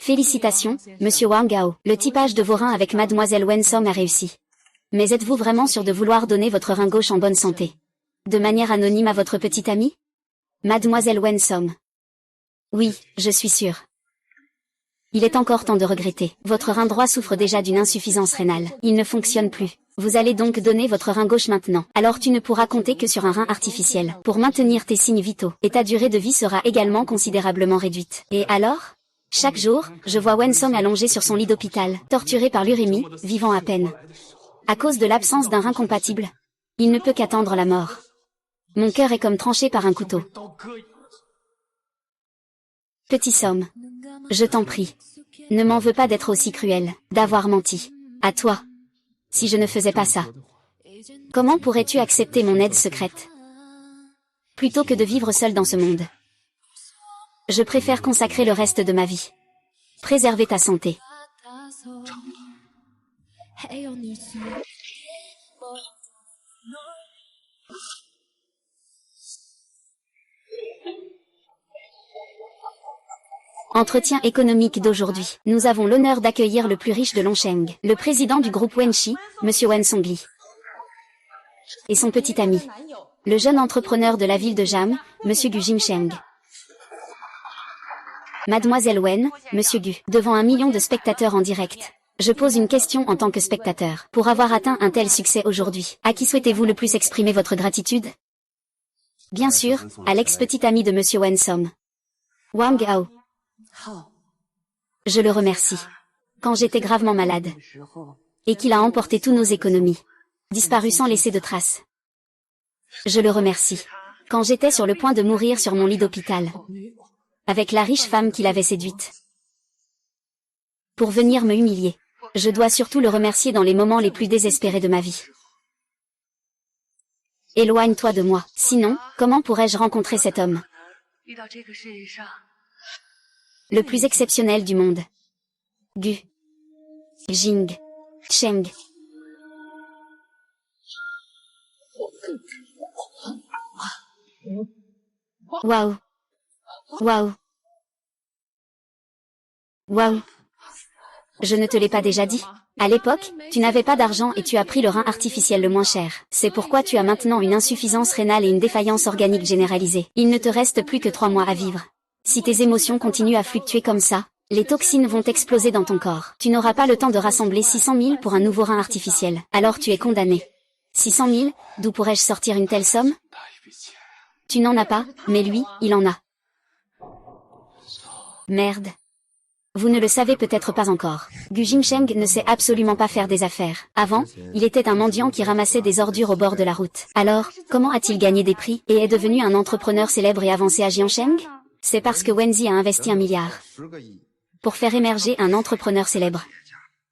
Félicitations, monsieur Wang Gao. Le typage de vos reins avec mademoiselle Wen Song a réussi. Mais êtes-vous vraiment sûr de vouloir donner votre rein gauche en bonne santé? De manière anonyme à votre petite amie? Mademoiselle Wen Song. Oui, je suis sûre. Il est encore temps de regretter. Votre rein droit souffre déjà d'une insuffisance rénale. Il ne fonctionne plus. Vous allez donc donner votre rein gauche maintenant. Alors tu ne pourras compter que sur un rein artificiel. Pour maintenir tes signes vitaux. Et ta durée de vie sera également considérablement réduite. Et alors? Chaque jour, je vois Wen Song allongé sur son lit d'hôpital, torturé par l'urémie, vivant à peine. À cause de l'absence d'un rein compatible. Il ne peut qu'attendre la mort. Mon cœur est comme tranché par un couteau. Petit Somme. Je t'en prie. Ne m'en veux pas d'être aussi cruel, d'avoir menti. À toi. Si je ne faisais pas ça. Comment pourrais-tu accepter mon aide secrète? Plutôt que de vivre seul dans ce monde. Je préfère consacrer le reste de ma vie. Préserver ta santé. Entretien économique d'aujourd'hui. Nous avons l'honneur d'accueillir le plus riche de Longsheng, le président du groupe Wenxi, monsieur Wen Songli. Et son petit ami. Le jeune entrepreneur de la ville de Jam, monsieur Gu Jingsheng. Mademoiselle Wen, monsieur Gu, devant 1 million de spectateurs en direct. Je pose une question en tant que spectateur. Pour avoir atteint un tel succès aujourd'hui, à qui souhaitez-vous le plus exprimer votre gratitude? Bien sûr, à l'ex-petit ami de monsieur Wen Song. Wang Gao. Je le remercie. Quand j'étais gravement malade. Et qu'il a emporté tous nos économies. Disparu sans laisser de traces. Je le remercie. Quand j'étais sur le point de mourir sur mon lit d'hôpital. Avec la riche femme qu'il avait séduite. Pour venir me humilier. Je dois surtout le remercier dans les moments les plus désespérés de ma vie. Éloigne-toi de moi. Sinon, comment pourrais-je rencontrer cet homme? Le plus exceptionnel du monde. Gu. Jing. Cheng. Waouh. Waouh. Waouh. Je ne te l'ai pas déjà dit. À l'époque, tu n'avais pas d'argent et tu as pris le rein artificiel le moins cher. C'est pourquoi tu as maintenant une insuffisance rénale et une défaillance organique généralisée. Il ne te reste plus que 3 mois à vivre. Si tes émotions continuent à fluctuer comme ça, les toxines vont exploser dans ton corps. Tu n'auras pas le temps de rassembler 600 000 pour un nouveau rein artificiel. Alors tu es condamné. 600 000, d'où pourrais-je sortir une telle somme? Tu n'en as pas, mais lui, il en a. Merde. Vous ne le savez peut-être pas encore. Gu Jingsheng ne sait absolument pas faire des affaires. Avant, il était un mendiant qui ramassait des ordures au bord de la route. Alors, comment a-t-il gagné des prix et est devenu un entrepreneur célèbre et avancé à Jiangsheng? C'est parce que Wenzi a investi 1 milliard. Pour faire émerger un entrepreneur célèbre.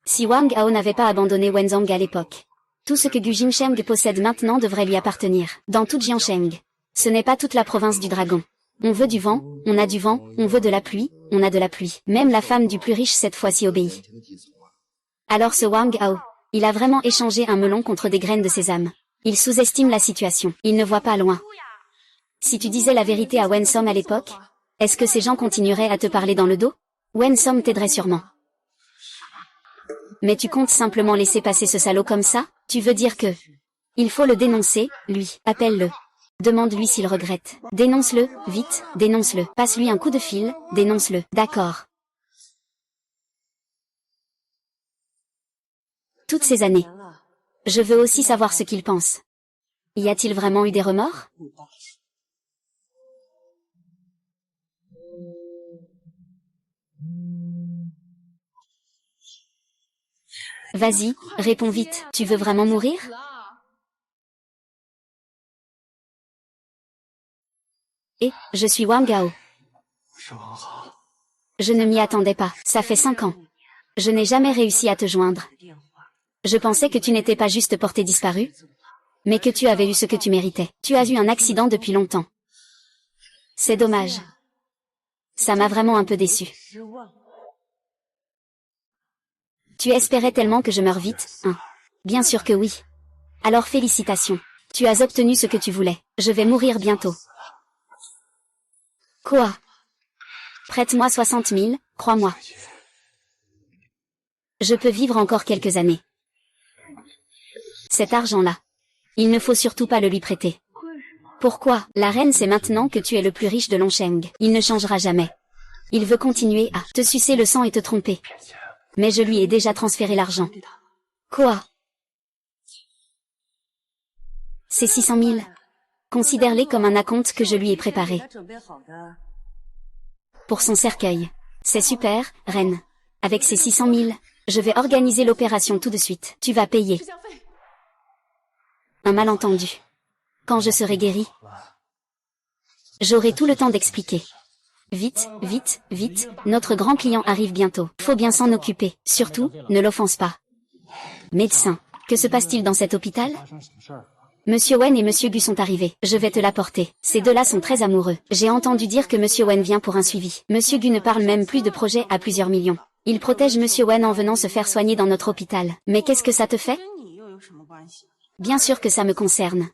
Si Wang Hao n'avait pas abandonné Wenzhong à l'époque. Tout ce que Gu Jingsheng possède maintenant devrait lui appartenir. Dans toute Jiangsheng. Ce n'est pas toute la province du dragon. On veut du vent, on a du vent, on veut de la pluie, on a de la pluie. Même la femme du plus riche cette fois-ci obéit. Alors ce Wang Hao, il a vraiment échangé un melon contre des graines de sésame. Il sous-estime la situation, il ne voit pas loin. Si tu disais la vérité à Wen Song à l'époque, est-ce que ces gens continueraient à te parler dans le dos? Wen Song t'aiderait sûrement. Mais tu comptes simplement laisser passer ce salaud comme ça? Tu veux dire que... Il faut le dénoncer, lui, appelle-le. Demande-lui s'il regrette. Dénonce-le, vite, dénonce-le. Passe-lui un coup de fil, dénonce-le. D'accord. Toutes ces années. Je veux aussi savoir ce qu'il pense. Y a-t-il vraiment eu des remords? Vas-y, réponds vite. Tu veux vraiment mourir? Et, je suis Wang Gao. Je ne m'y attendais pas. Ça fait 5 ans. Je n'ai jamais réussi à te joindre. Je pensais que tu n'étais pas juste porté disparu, mais que tu avais eu ce que tu méritais. Tu as eu un accident depuis longtemps. C'est dommage. Ça m'a vraiment un peu déçu. Tu espérais tellement que je meure vite, hein? Bien sûr que oui. Alors félicitations. Tu as obtenu ce que tu voulais. Je vais mourir bientôt. Quoi? Prête-moi 60 000, crois-moi. Je peux vivre encore quelques années. Cet argent-là. Il ne faut surtout pas le lui prêter. Pourquoi? La reine sait maintenant que tu es le plus riche de Longsheng. Il ne changera jamais. Il veut continuer à te sucer le sang et te tromper. Mais je lui ai déjà transféré l'argent. Quoi? C'est 600 000. Considère-les comme un acompte que je lui ai préparé. Pour son cercueil. C'est super, reine. Avec ces 600 000, je vais organiser l'opération tout de suite. Tu vas payer. Un malentendu. Quand je serai guérie, j'aurai tout le temps d'expliquer. Vite, vite, vite, notre grand client arrive bientôt. Faut bien s'en occuper. Surtout, ne l'offense pas. Médecin, que se passe-t-il dans cet hôpital? Monsieur Wen et Monsieur Gu sont arrivés. Je vais te l'apporter. Ces deux-là sont très amoureux. J'ai entendu dire que Monsieur Wen vient pour un suivi. Monsieur Gu ne parle même plus de projet à plusieurs millions. Il protège Monsieur Wen en venant se faire soigner dans notre hôpital. Mais qu'est-ce que ça te fait? Bien sûr que ça me concerne.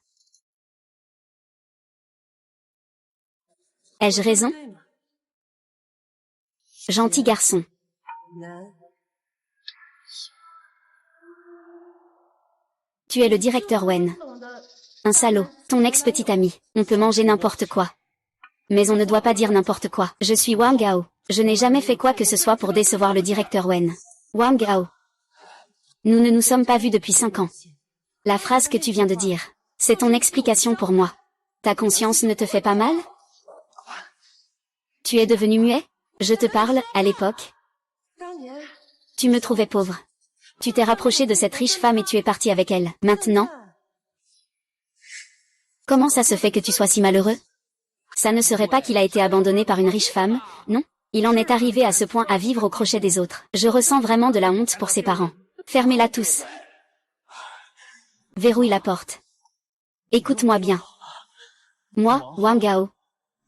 Ai-je raison? Gentil garçon. Tu es le directeur Wen. Un salaud, ton ex-petit ami. On peut manger n'importe quoi. Mais on ne doit pas dire n'importe quoi. Je suis Wang Gao. Je n'ai jamais fait quoi que ce soit pour décevoir le directeur Wen. Wang Gao. Nous ne nous sommes pas vus depuis 5 ans. La phrase que tu viens de dire, c'est ton explication pour moi. Ta conscience ne te fait pas mal? Tu es devenu muet? Je te parle, à l'époque. Tu me trouvais pauvre. Tu t'es rapproché de cette riche femme et tu es parti avec elle. Maintenant? Comment ça se fait que tu sois si malheureux? Ça ne serait pas qu'il a été abandonné par une riche femme, non? Il en est arrivé à ce point à vivre au crochet des autres. Je ressens vraiment de la honte pour ses parents. Fermez-la tous. Verrouille la porte. Écoute-moi bien. Moi, Wang Gao.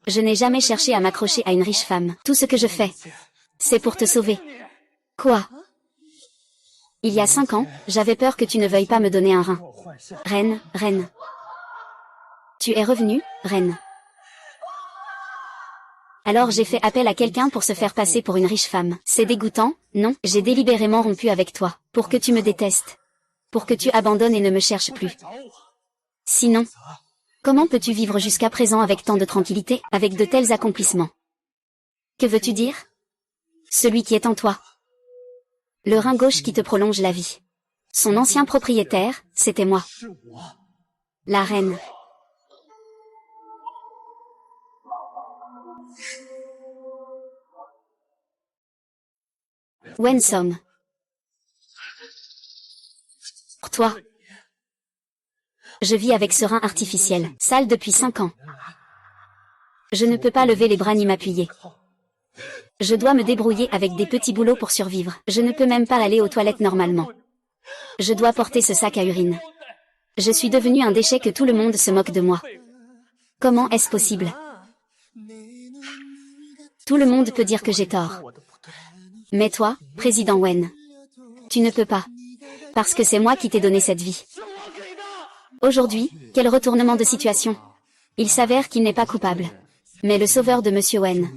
Je n'ai jamais cherché à m'accrocher à une riche femme. Tout ce que je fais, c'est pour te sauver. Quoi? Il y a 5 ans, j'avais peur que tu ne veuilles pas me donner un rein. Reine, reine. Tu es revenue, reine. Alors j'ai fait appel à quelqu'un pour se faire passer pour une riche femme. C'est dégoûtant, non? J'ai délibérément rompu avec toi, pour que tu me détestes. Pour que tu abandonnes et ne me cherches plus. Sinon, comment peux-tu vivre jusqu'à présent avec tant de tranquillité, avec de tels accomplissements? Que veux-tu dire? Celui qui est en toi. Le rein gauche qui te prolonge la vie. Son ancien propriétaire, c'était moi. La reine. Wen Song. Pour toi. Je vis avec ce rein artificiel, sale depuis 5 ans. Je ne peux pas lever les bras ni m'appuyer. Je dois me débrouiller avec des petits boulots pour survivre. Je ne peux même pas aller aux toilettes normalement. Je dois porter ce sac à urine. Je suis devenu un déchet que tout le monde se moque de moi. Comment est-ce possible? Tout le monde peut dire que j'ai tort. Mais toi, président Wen, tu ne peux pas. Parce que c'est moi qui t'ai donné cette vie. Aujourd'hui, quel retournement de situation. Il s'avère qu'il n'est pas coupable. Mais le sauveur de Monsieur Wen.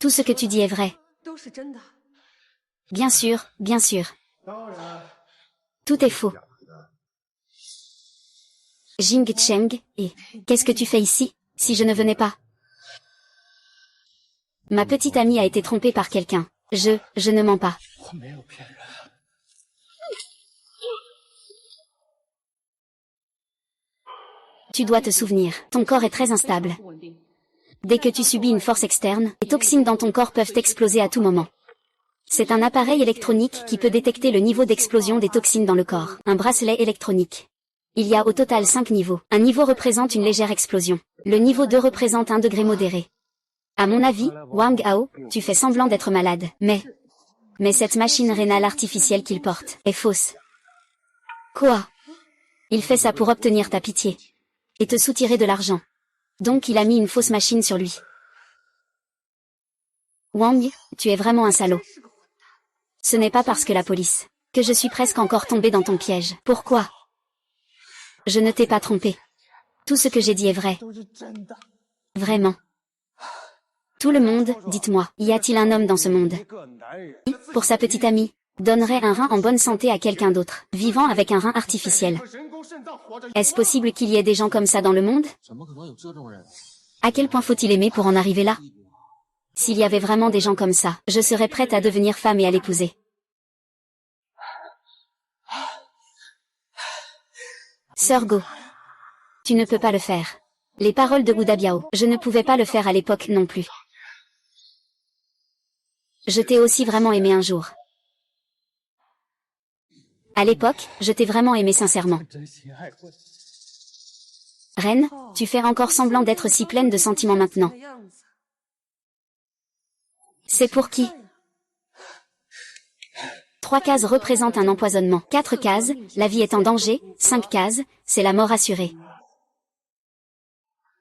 Tout ce que tu dis est vrai. Bien sûr, bien sûr. Tout est faux. Jing Cheng, et qu'est-ce que tu fais ici, si je ne venais pas? Ma petite amie a été trompée par quelqu'un. Je ne mens pas. Tu dois te souvenir, ton corps est très instable. Dès que tu subis une force externe, les toxines dans ton corps peuvent exploser à tout moment. C'est un appareil électronique qui peut détecter le niveau d'explosion des toxines dans le corps. Un bracelet électronique. Il y a au total 5 niveaux. Un niveau représente une légère explosion. Le niveau 2 représente un degré modéré. À mon avis, Wang Hao, tu fais semblant d'être malade. Mais cette machine rénale artificielle qu'il porte est fausse. Quoi? Il fait ça pour obtenir ta pitié. Et te soutirer de l'argent. Donc il a mis une fausse machine sur lui. Wang, tu es vraiment un salaud. Ce n'est pas parce que la police, que je suis presque encore tombée dans ton piège. Pourquoi? Je ne t'ai pas trompé. Tout ce que j'ai dit est vrai. Vraiment. Tout le monde, dites-moi, y a-t-il un homme dans ce monde qui, pour sa petite amie, donnerait un rein en bonne santé à quelqu'un d'autre, vivant avec un rein artificiel? Est-ce possible qu'il y ait des gens comme ça dans le monde? À quel point faut-il aimer pour en arriver là? S'il y avait vraiment des gens comme ça, je serais prête à devenir femme et à l'épouser. Sœur Go, tu ne peux pas le faire. Les paroles de Wu Dabiao, je ne pouvais pas le faire à l'époque non plus. Je t'ai aussi vraiment aimé un jour. À l'époque, je t'ai vraiment aimé sincèrement. Reine, tu fais encore semblant d'être si pleine de sentiments maintenant. C'est pour qui? 3 cases représentent un empoisonnement. 4 cases, la vie est en danger. 5 cases, c'est la mort assurée.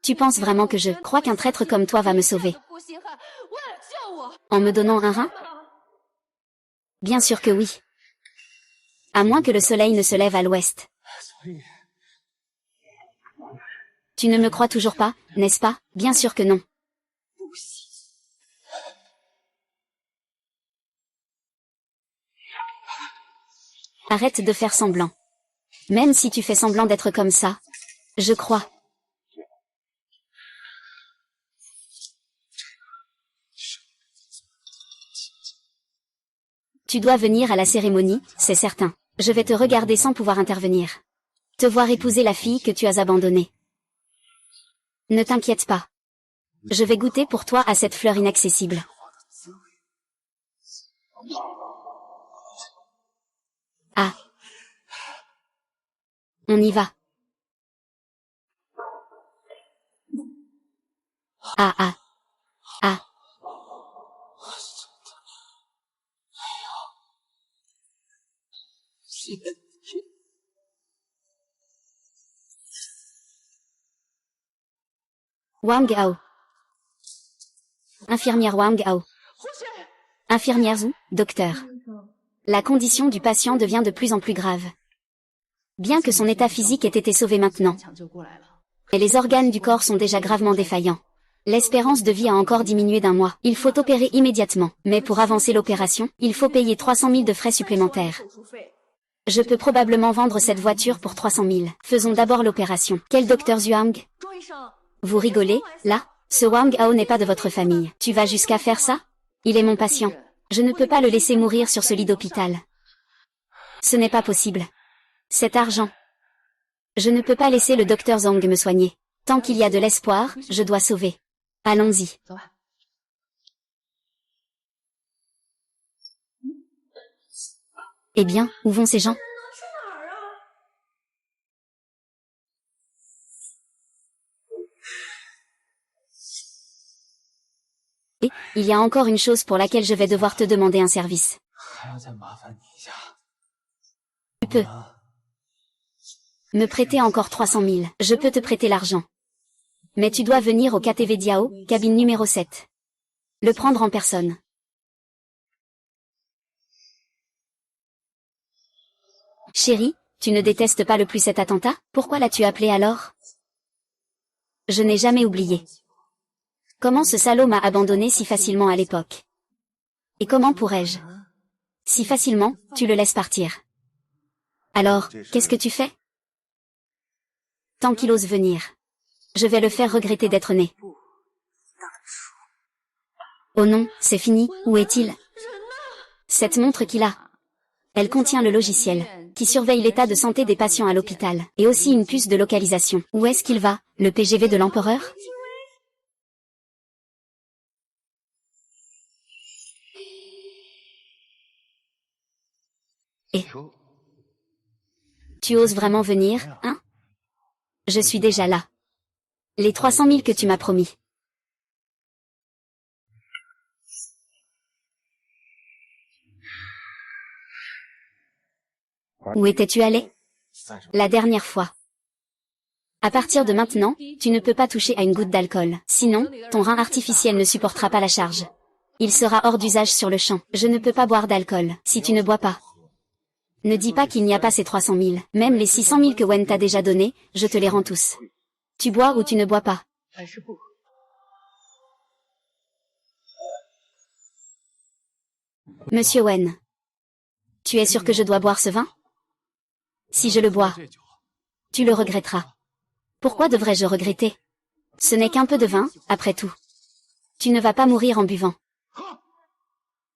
Tu penses vraiment que je crois qu'un traître comme toi va me sauver? En me donnant un rein? Bien sûr que oui. À moins que le soleil ne se lève à l'ouest. Tu ne me crois toujours pas, n'est-ce pas? Bien sûr que non. Arrête de faire semblant. Même si tu fais semblant d'être comme ça, je crois. Tu dois venir à la cérémonie, c'est certain. Je vais te regarder sans pouvoir intervenir. Te voir épouser la fille que tu as abandonnée. Ne t'inquiète pas. Je vais goûter pour toi à cette fleur inaccessible. Ah. On y va. Ah ah. Ah. Wang Hao. Infirmière Wang Hao. Infirmière Zhu, docteur. La condition du patient devient de plus en plus grave. Bien que son état physique ait été sauvé maintenant, et les organes du corps sont déjà gravement défaillants. L'espérance de vie a encore diminué d'1 mois. Il faut opérer immédiatement, mais pour avancer l'opération, il faut payer 300 000 de frais supplémentaires. Je peux probablement vendre cette voiture pour 300 000. Faisons d'abord l'opération. Quel docteur Zhuang? Vous rigolez, là? Ce Wang Hao n'est pas de votre famille. Tu vas jusqu'à faire ça? Il est mon patient. Je ne peux pas le laisser mourir sur ce lit d'hôpital. Ce n'est pas possible. Cet argent. Je ne peux pas laisser le docteur Zhang me soigner. Tant qu'il y a de l'espoir, je dois sauver. Allons-y. Eh bien, où vont ces gens? Et, il y a encore une chose pour laquelle je vais devoir te demander un service. Tu peux me prêter encore 300 000. Je peux te prêter l'argent. Mais tu dois venir au KTV Diao, cabine numéro 7. Le prendre en personne. Chérie, tu ne détestes pas le plus cet attentat? Pourquoi l'as-tu appelé alors? Je n'ai jamais oublié. Comment ce salaud m'a abandonné si facilement à l'époque? Et comment pourrais-je? Si facilement, tu le laisses partir. Alors, qu'est-ce que tu fais? Tant qu'il ose venir. Je vais le faire regretter d'être né. Oh non, c'est fini, où est-il? Cette montre qu'il a. Elle contient le logiciel, qui surveille l'état de santé des patients à l'hôpital, et aussi une puce de localisation. Où est-ce qu'il va, le PGV de l'empereur? Et tu oses vraiment venir, hein? Je suis déjà là. Les 300 000 que tu m'as promis. Où étais-tu allé? La dernière fois. À partir de maintenant, tu ne peux pas toucher à une goutte d'alcool. Sinon, ton rein artificiel ne supportera pas la charge. Il sera hors d'usage sur le champ. Je ne peux pas boire d'alcool, si tu ne bois pas. Ne dis pas qu'il n'y a pas ces 300 000. Même les 600 000 que Wen t'a déjà donnés, je te les rends tous. Tu bois ou tu ne bois pas? Monsieur Wen. Tu es sûr que je dois boire ce vin? Si je le bois, tu le regretteras. Pourquoi devrais-je regretter? Ce n'est qu'un peu de vin, après tout. Tu ne vas pas mourir en buvant.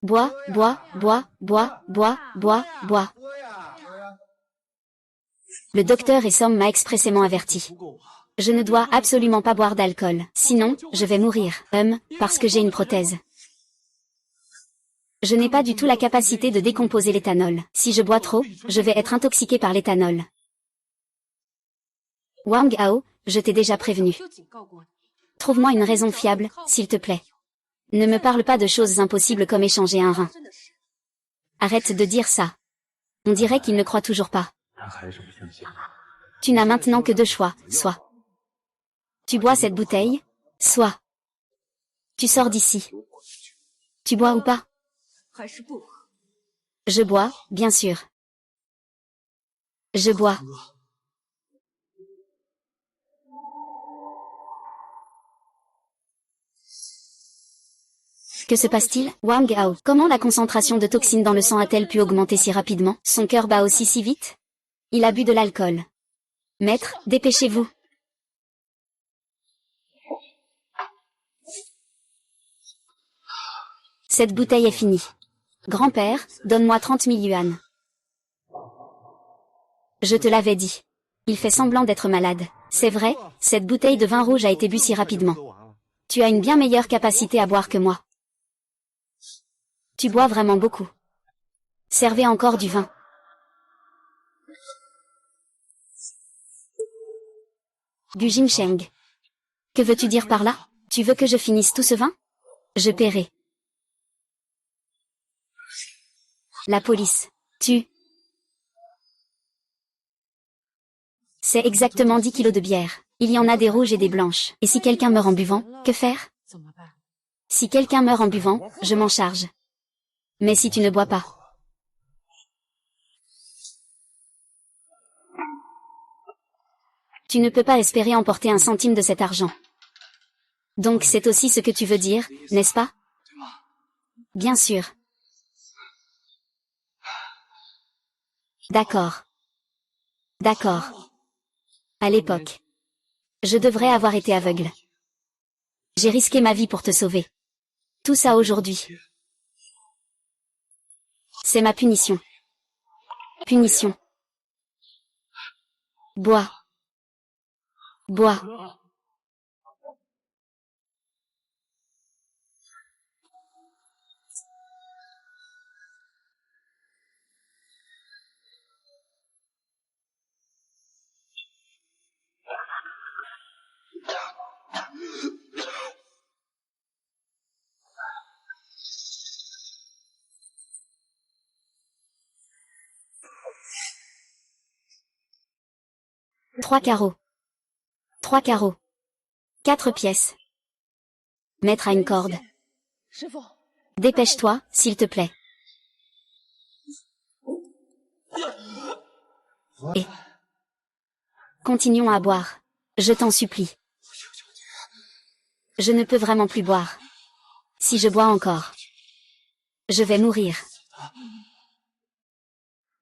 Bois, bois, bois, bois, bois, bois, bois. Le docteur Essom m'a expressément averti. Je ne dois absolument pas boire d'alcool, sinon, je vais mourir, parce que j'ai une prothèse. Je n'ai pas du tout la capacité de décomposer l'éthanol. Si je bois trop, je vais être intoxiqué par l'éthanol. Wang Hao, je t'ai déjà prévenu. Trouve-moi une raison fiable, s'il te plaît. Ne me parle pas de choses impossibles comme échanger un rein. Arrête de dire ça. On dirait qu'il ne croit toujours pas. Tu n'as maintenant que deux choix, soit tu bois cette bouteille, soit tu sors d'ici. Tu bois ou pas? Je bois, bien sûr. Je bois. Que se passe-t-il, Wang Hao? Comment la concentration de toxines dans le sang a-t-elle pu augmenter si rapidement? Son cœur bat aussi si vite? Il a bu de l'alcool. Maître, dépêchez-vous. Cette bouteille est finie. Grand-père, donne-moi 30 000 yuan. Je te l'avais dit. Il fait semblant d'être malade. C'est vrai, cette bouteille de vin rouge a été bu si rapidement. Tu as une bien meilleure capacité à boire que moi. Tu bois vraiment beaucoup. Servez encore du vin. Gu Jingsheng. Que veux-tu dire par là? Tu veux que je finisse tout ce vin? Je paierai. La police. C'est exactement 10 kilos de bière. Il y en a des rouges et des blanches. Et si quelqu'un meurt en buvant, que faire? Si quelqu'un meurt en buvant, je m'en charge. Mais si tu ne bois pas. Tu ne peux pas espérer emporter un centime de cet argent. Donc c'est aussi ce que tu veux dire, n'est-ce pas? Bien sûr. D'accord. D'accord. À l'époque. Je devrais avoir été aveugle. J'ai risqué ma vie pour te sauver. Tout ça aujourd'hui. C'est ma punition. Punition. Bois. Bois. Trois carreaux. Trois carreaux. 4 pièces. Mettre à une corde. Dépêche-toi, s'il te plaît. Et continuons à boire. Je t'en supplie. Je ne peux vraiment plus boire. Si je bois encore, je vais mourir.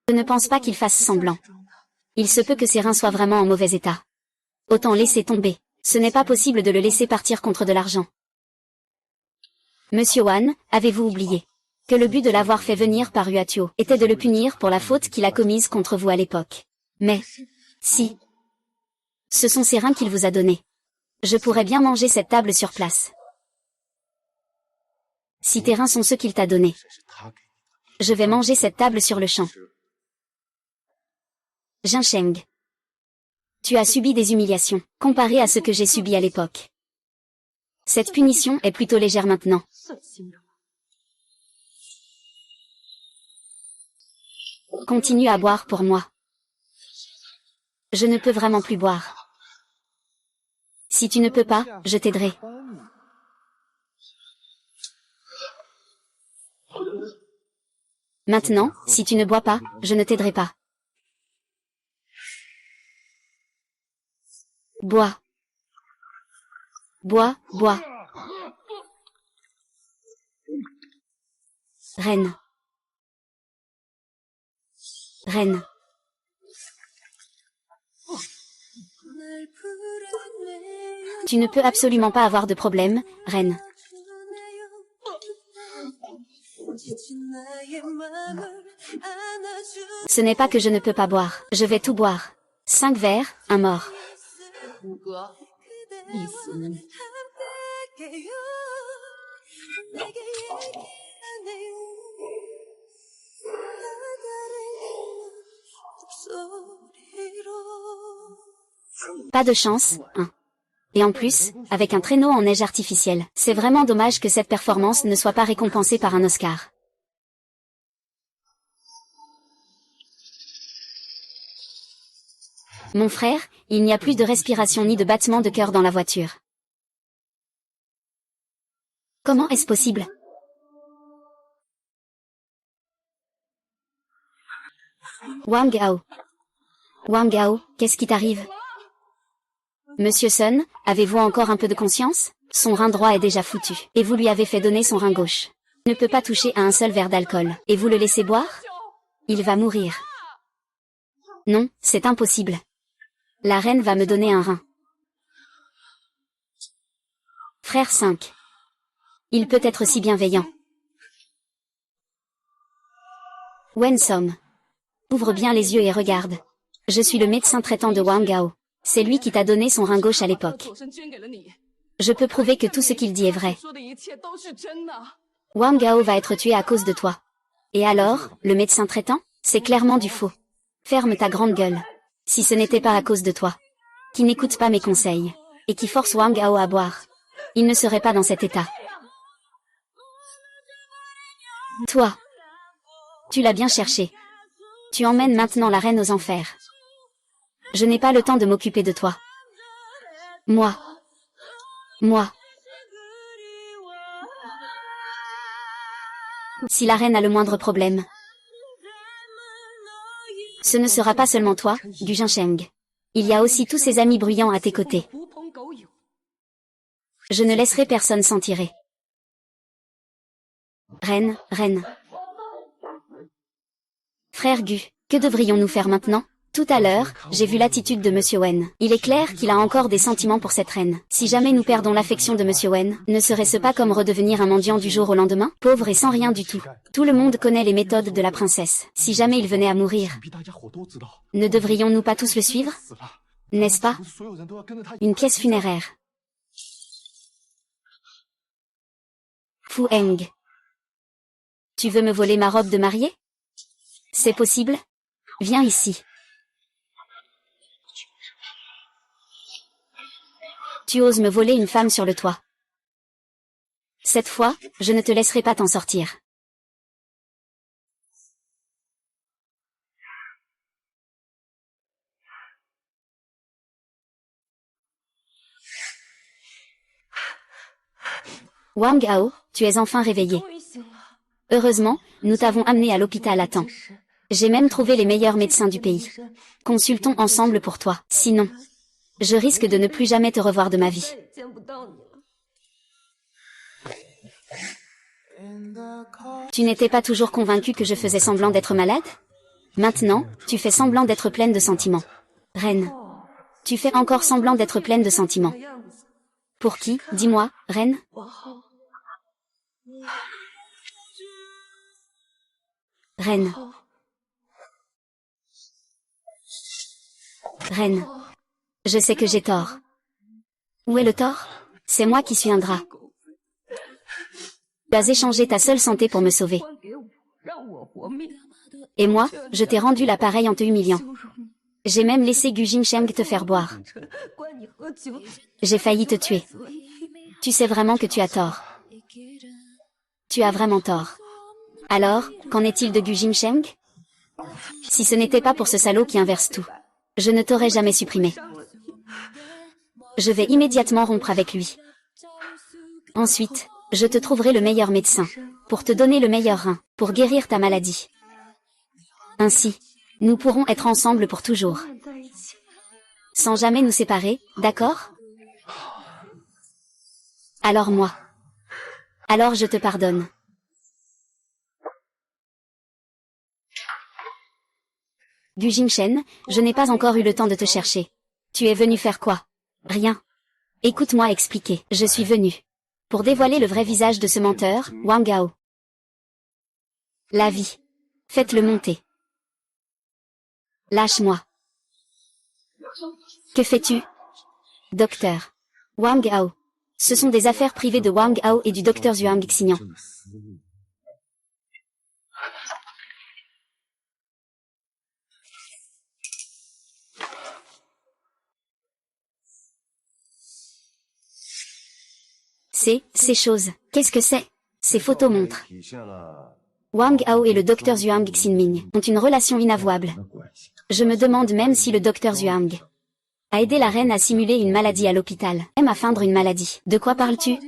Je ne pense pas qu'il fasse semblant. Il se peut que ses reins soient vraiment en mauvais état. Autant laisser tomber. Ce n'est pas possible de le laisser partir contre de l'argent. Monsieur Wan, avez-vous oublié que le but de l'avoir fait venir par Huatio était de le punir pour la faute qu'il a commise contre vous à l'époque? Mais, si ce sont ses reins qu'il vous a donnés, je pourrais bien manger cette table sur place. Si tes reins sont ceux qu'il t'a donnés, je vais manger cette table sur le champ. Jinsheng. Tu as subi des humiliations, comparées à ce que j'ai subi à l'époque. Cette punition est plutôt légère maintenant. Continue à boire pour moi. Je ne peux vraiment plus boire. Si tu ne peux pas, je t'aiderai. Maintenant, si tu ne bois pas, je ne t'aiderai pas. Bois. Bois, bois. Reine. Reine. Tu ne peux absolument pas avoir de problème, reine. Ce n'est pas que je ne peux pas boire. Je vais tout boire. 5 verres, un mort. Pas de chance, hein. Et en plus, avec un traîneau en neige artificielle. C'est vraiment dommage que cette performance ne soit pas récompensée par un Oscar. Mon frère, il n'y a plus de respiration ni de battement de cœur dans la voiture. Comment est-ce possible? Wang Hao. Wang Hao, qu'est-ce qui t'arrive? Monsieur Sun, avez-vous encore un peu de conscience? Son rein droit est déjà foutu, et vous lui avez fait donner son rein gauche. Il ne peut pas toucher à un seul verre d'alcool, et vous le laissez boire? Il va mourir. Non, c'est impossible. La reine va me donner un rein. Frère 5. Il peut être si bienveillant. Wen Som. Ouvre bien les yeux et regarde. Je suis le médecin traitant de Wang Hao. C'est lui qui t'a donné son rein gauche à l'époque. Je peux prouver que tout ce qu'il dit est vrai. Wang Hao va être tué à cause de toi. Et alors, le médecin traitant? C'est clairement du faux. Ferme ta grande gueule. Si ce n'était pas à cause de toi, qui n'écoute pas mes conseils, et qui force Wang Hao à boire, il ne serait pas dans cet état. Toi, tu l'as bien cherché. Tu emmènes maintenant la reine aux enfers. Je n'ai pas le temps de m'occuper de toi. Moi. Si la reine a le moindre problème, ce ne sera pas seulement toi, Gu Jinsheng. Il y a aussi tous ces amis bruyants à tes côtés. Je ne laisserai personne s'en tirer. Reine. Frère Gu, que devrions-nous faire maintenant? Tout à l'heure, j'ai vu l'attitude de Monsieur Wen. Il est clair qu'il a encore des sentiments pour cette reine. Si jamais nous perdons l'affection de Monsieur Wen, ne serait-ce pas comme redevenir un mendiant du jour au lendemain? Pauvre et sans rien du tout. Tout le monde connaît les méthodes de la princesse. Si jamais il venait à mourir, ne devrions-nous pas tous le suivre? N'est-ce pas? Une pièce funéraire. Fu Heng. Tu veux me voler ma robe de mariée? C'est possible? Viens ici. Tu oses me voler une femme sur le toit. Cette fois, je ne te laisserai pas t'en sortir. Wang Hao, tu es enfin réveillé. Heureusement, nous t'avons amené à l'hôpital à temps. J'ai même trouvé les meilleurs médecins du pays. Consultons ensemble pour toi, sinon, je risque de ne plus jamais te revoir de ma vie. Tu n'étais pas toujours convaincu que je faisais semblant d'être malade? Maintenant, tu fais semblant d'être pleine de sentiments. Reine. Tu fais encore semblant d'être pleine de sentiments. Pour qui, dis-moi, reine? Reine. Reine. Je sais que j'ai tort. Où est le tort? C'est moi qui suis ingrat. Tu as échangé ta seule santé pour me sauver. Et moi, je t'ai rendu l'appareil en te humiliant. J'ai même laissé Gu Jinsheng te faire boire. J'ai failli te tuer. Tu sais vraiment que tu as tort. Tu as vraiment tort. Alors, qu'en est-il de Gu Jinsheng? Si ce n'était pas pour ce salaud qui inverse tout, je ne t'aurais jamais supprimé. Je vais immédiatement rompre avec lui. Ensuite, je te trouverai le meilleur médecin, pour te donner le meilleur rein, pour guérir ta maladie. Ainsi, nous pourrons être ensemble pour toujours. Sans jamais nous séparer, d'accord? Alors moi. Alors je te pardonne. Gu Jingshen, je n'ai pas encore eu le temps de te chercher. Tu es venu faire quoi? Rien. Écoute-moi expliquer. Je suis venu pour dévoiler le vrai visage de ce menteur, Wang Gao. La vie. Faites-le monter. Lâche-moi. Que fais-tu? Docteur. Wang Gao. Ce sont des affaires privées de Wang Gao et du docteur Zhuang Xignan. Ces choses. Qu'est-ce que c'est? Ces photos montrent. Wang Gao et le docteur Zhuang Xinming ont une relation inavouable. Je me demande même si le docteur Zhuang a aidé la reine à simuler une maladie à l'hôpital, même à feindre une maladie. De quoi parles-tu?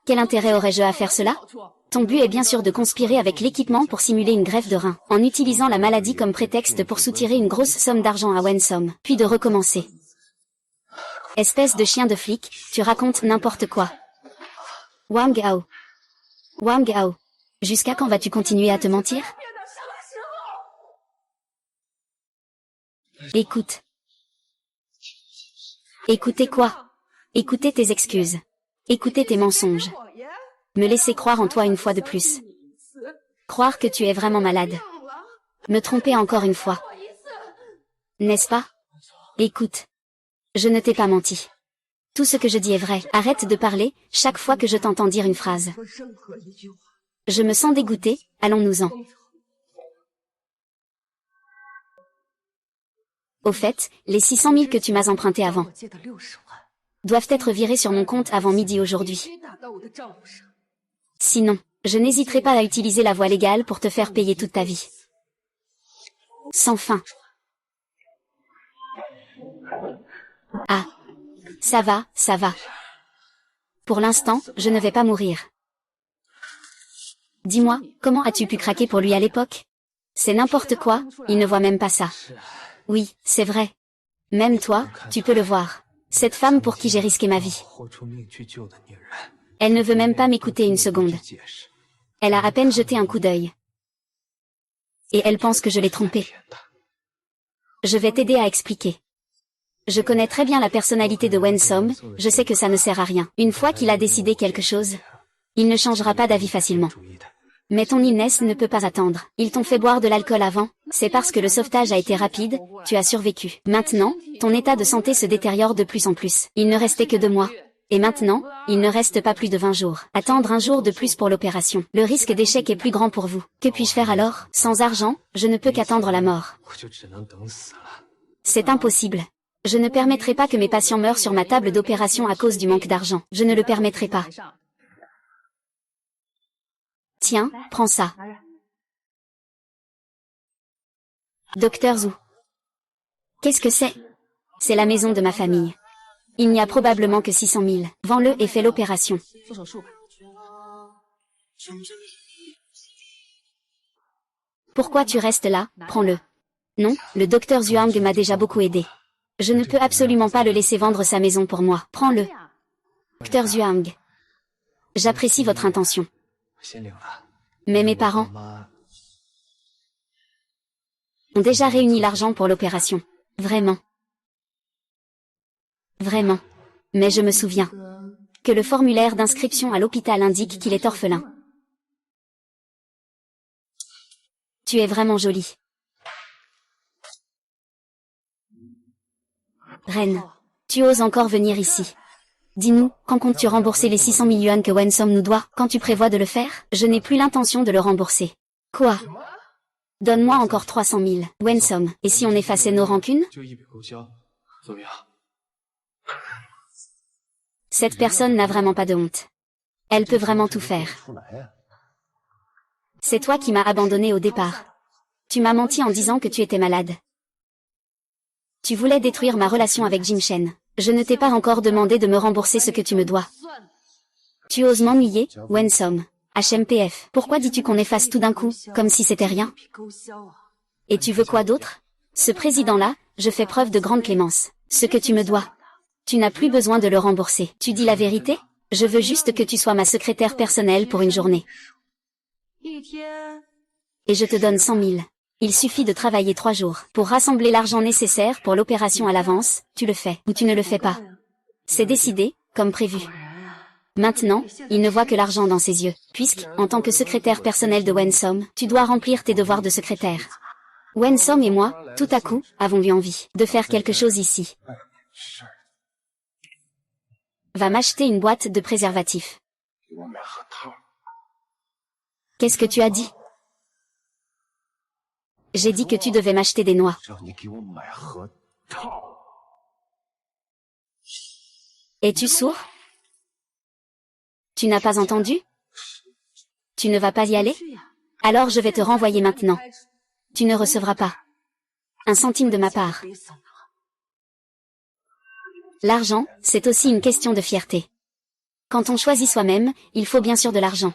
Quel intérêt aurais-je à faire cela? Ton but est bien sûr de conspirer avec l'équipement pour simuler une greffe de rein, en utilisant la maladie comme prétexte pour soutirer une grosse somme d'argent à Wensom, puis de recommencer. Espèce de chien de flic, tu racontes n'importe quoi. Wang Gao. Wang Gao. Jusqu'à quand vas-tu continuer à te mentir? Écoute. Écoutez quoi? Écoutez tes excuses. Écoutez tes mensonges. Me laisser croire en toi une fois de plus. Croire que tu es vraiment malade. Me tromper encore une fois. N'est-ce pas? Écoute. Je ne t'ai pas menti. Tout ce que je dis est vrai. Arrête de parler, chaque fois que je t'entends dire une phrase. Je me sens dégoûtée, allons-nous-en. Au fait, les 600 000 que tu m'as empruntés avant doivent être virés sur mon compte avant midi aujourd'hui. Sinon, je n'hésiterai pas à utiliser la voie légale pour te faire payer toute ta vie. Sans fin. Ah. Ça va, ça va. Pour l'instant, je ne vais pas mourir. Dis-moi, comment as-tu pu craquer pour lui à l'époque? C'est n'importe quoi, il ne voit même pas ça. Oui, c'est vrai. Même toi, tu peux le voir. Cette femme pour qui j'ai risqué ma vie. Elle ne veut même pas m'écouter une seconde. Elle a à peine jeté un coup d'œil. Et elle pense que je l'ai trompée. Je vais t'aider à expliquer. Je connais très bien la personnalité de Wensom, je sais que ça ne sert à rien. Une fois qu'il a décidé quelque chose, il ne changera pas d'avis facilement. Mais ton illness ne peut pas attendre. Ils t'ont fait boire de l'alcool avant, c'est parce que le sauvetage a été rapide, tu as survécu. Maintenant, ton état de santé se détériore de plus en plus. Il ne restait que 2 mois. Et maintenant, il ne reste pas plus de 20 jours. Attendre un jour de plus pour l'opération. Le risque d'échec est plus grand pour vous. Que puis-je faire alors? Sans argent, je ne peux qu'attendre la mort. C'est impossible. Je ne permettrai pas que mes patients meurent sur ma table d'opération à cause du manque d'argent. Je ne le permettrai pas. Tiens, prends ça. Docteur Zhu. Qu'est-ce que c'est? C'est la maison de ma famille. Il n'y a probablement que 600 000. Vends-le et fais l'opération. Pourquoi tu restes là? Prends-le. Non, le docteur Zhuang m'a déjà beaucoup aidé. Je ne peux absolument pas le laisser vendre sa maison pour moi. Prends-le. Docteur Zhuang. J'apprécie votre intention. Mais mes parents ont déjà réuni l'argent pour l'opération. Vraiment. Vraiment. Mais je me souviens que le formulaire d'inscription à l'hôpital indique qu'il est orphelin. Tu es vraiment jolie. Reine, tu oses encore venir ici. Dis-nous, quand comptes-tu rembourser les 600 000 yuan que Wensom nous doit? Quand tu prévois de le faire? Je n'ai plus l'intention de le rembourser. Quoi? Donne-moi encore 300 000, Wensom. Et si on effaçait nos rancunes? Cette personne n'a vraiment pas de honte. Elle peut vraiment tout faire. C'est toi qui m'as abandonné au départ. Tu m'as menti en disant que tu étais malade. Tu voulais détruire ma relation avec Jingshen. Je ne t'ai pas encore demandé de me rembourser ce que tu me dois. Tu oses m'ennuyer, Wensom. HMPF. Pourquoi dis-tu qu'on efface tout d'un coup, comme si c'était rien? Et tu veux quoi d'autre? Ce président-là, je fais preuve de grande clémence. Ce que tu me dois. Tu n'as plus besoin de le rembourser. Tu dis la vérité? Je veux juste que tu sois ma secrétaire personnelle pour une journée. Et je te donne 100 000. Il suffit de travailler 3 jours. Pour rassembler l'argent nécessaire pour l'opération à l'avance, tu le fais ou tu ne le fais pas. C'est décidé, comme prévu. Maintenant, il ne voit que l'argent dans ses yeux, puisque, en tant que secrétaire personnel de Wensom, tu dois remplir tes devoirs de secrétaire. Wensom et moi, tout à coup, avons eu envie de faire quelque chose ici. Va m'acheter une boîte de préservatifs. Qu'est-ce que tu as dit? J'ai dit que tu devais m'acheter des noix. Es-tu sourd? Tu n'as pas entendu? Tu ne vas pas y aller? Alors je vais te renvoyer maintenant. Tu ne recevras pas 1 centime de ma part. L'argent, c'est aussi une question de fierté. Quand on choisit soi-même, il faut bien sûr de l'argent.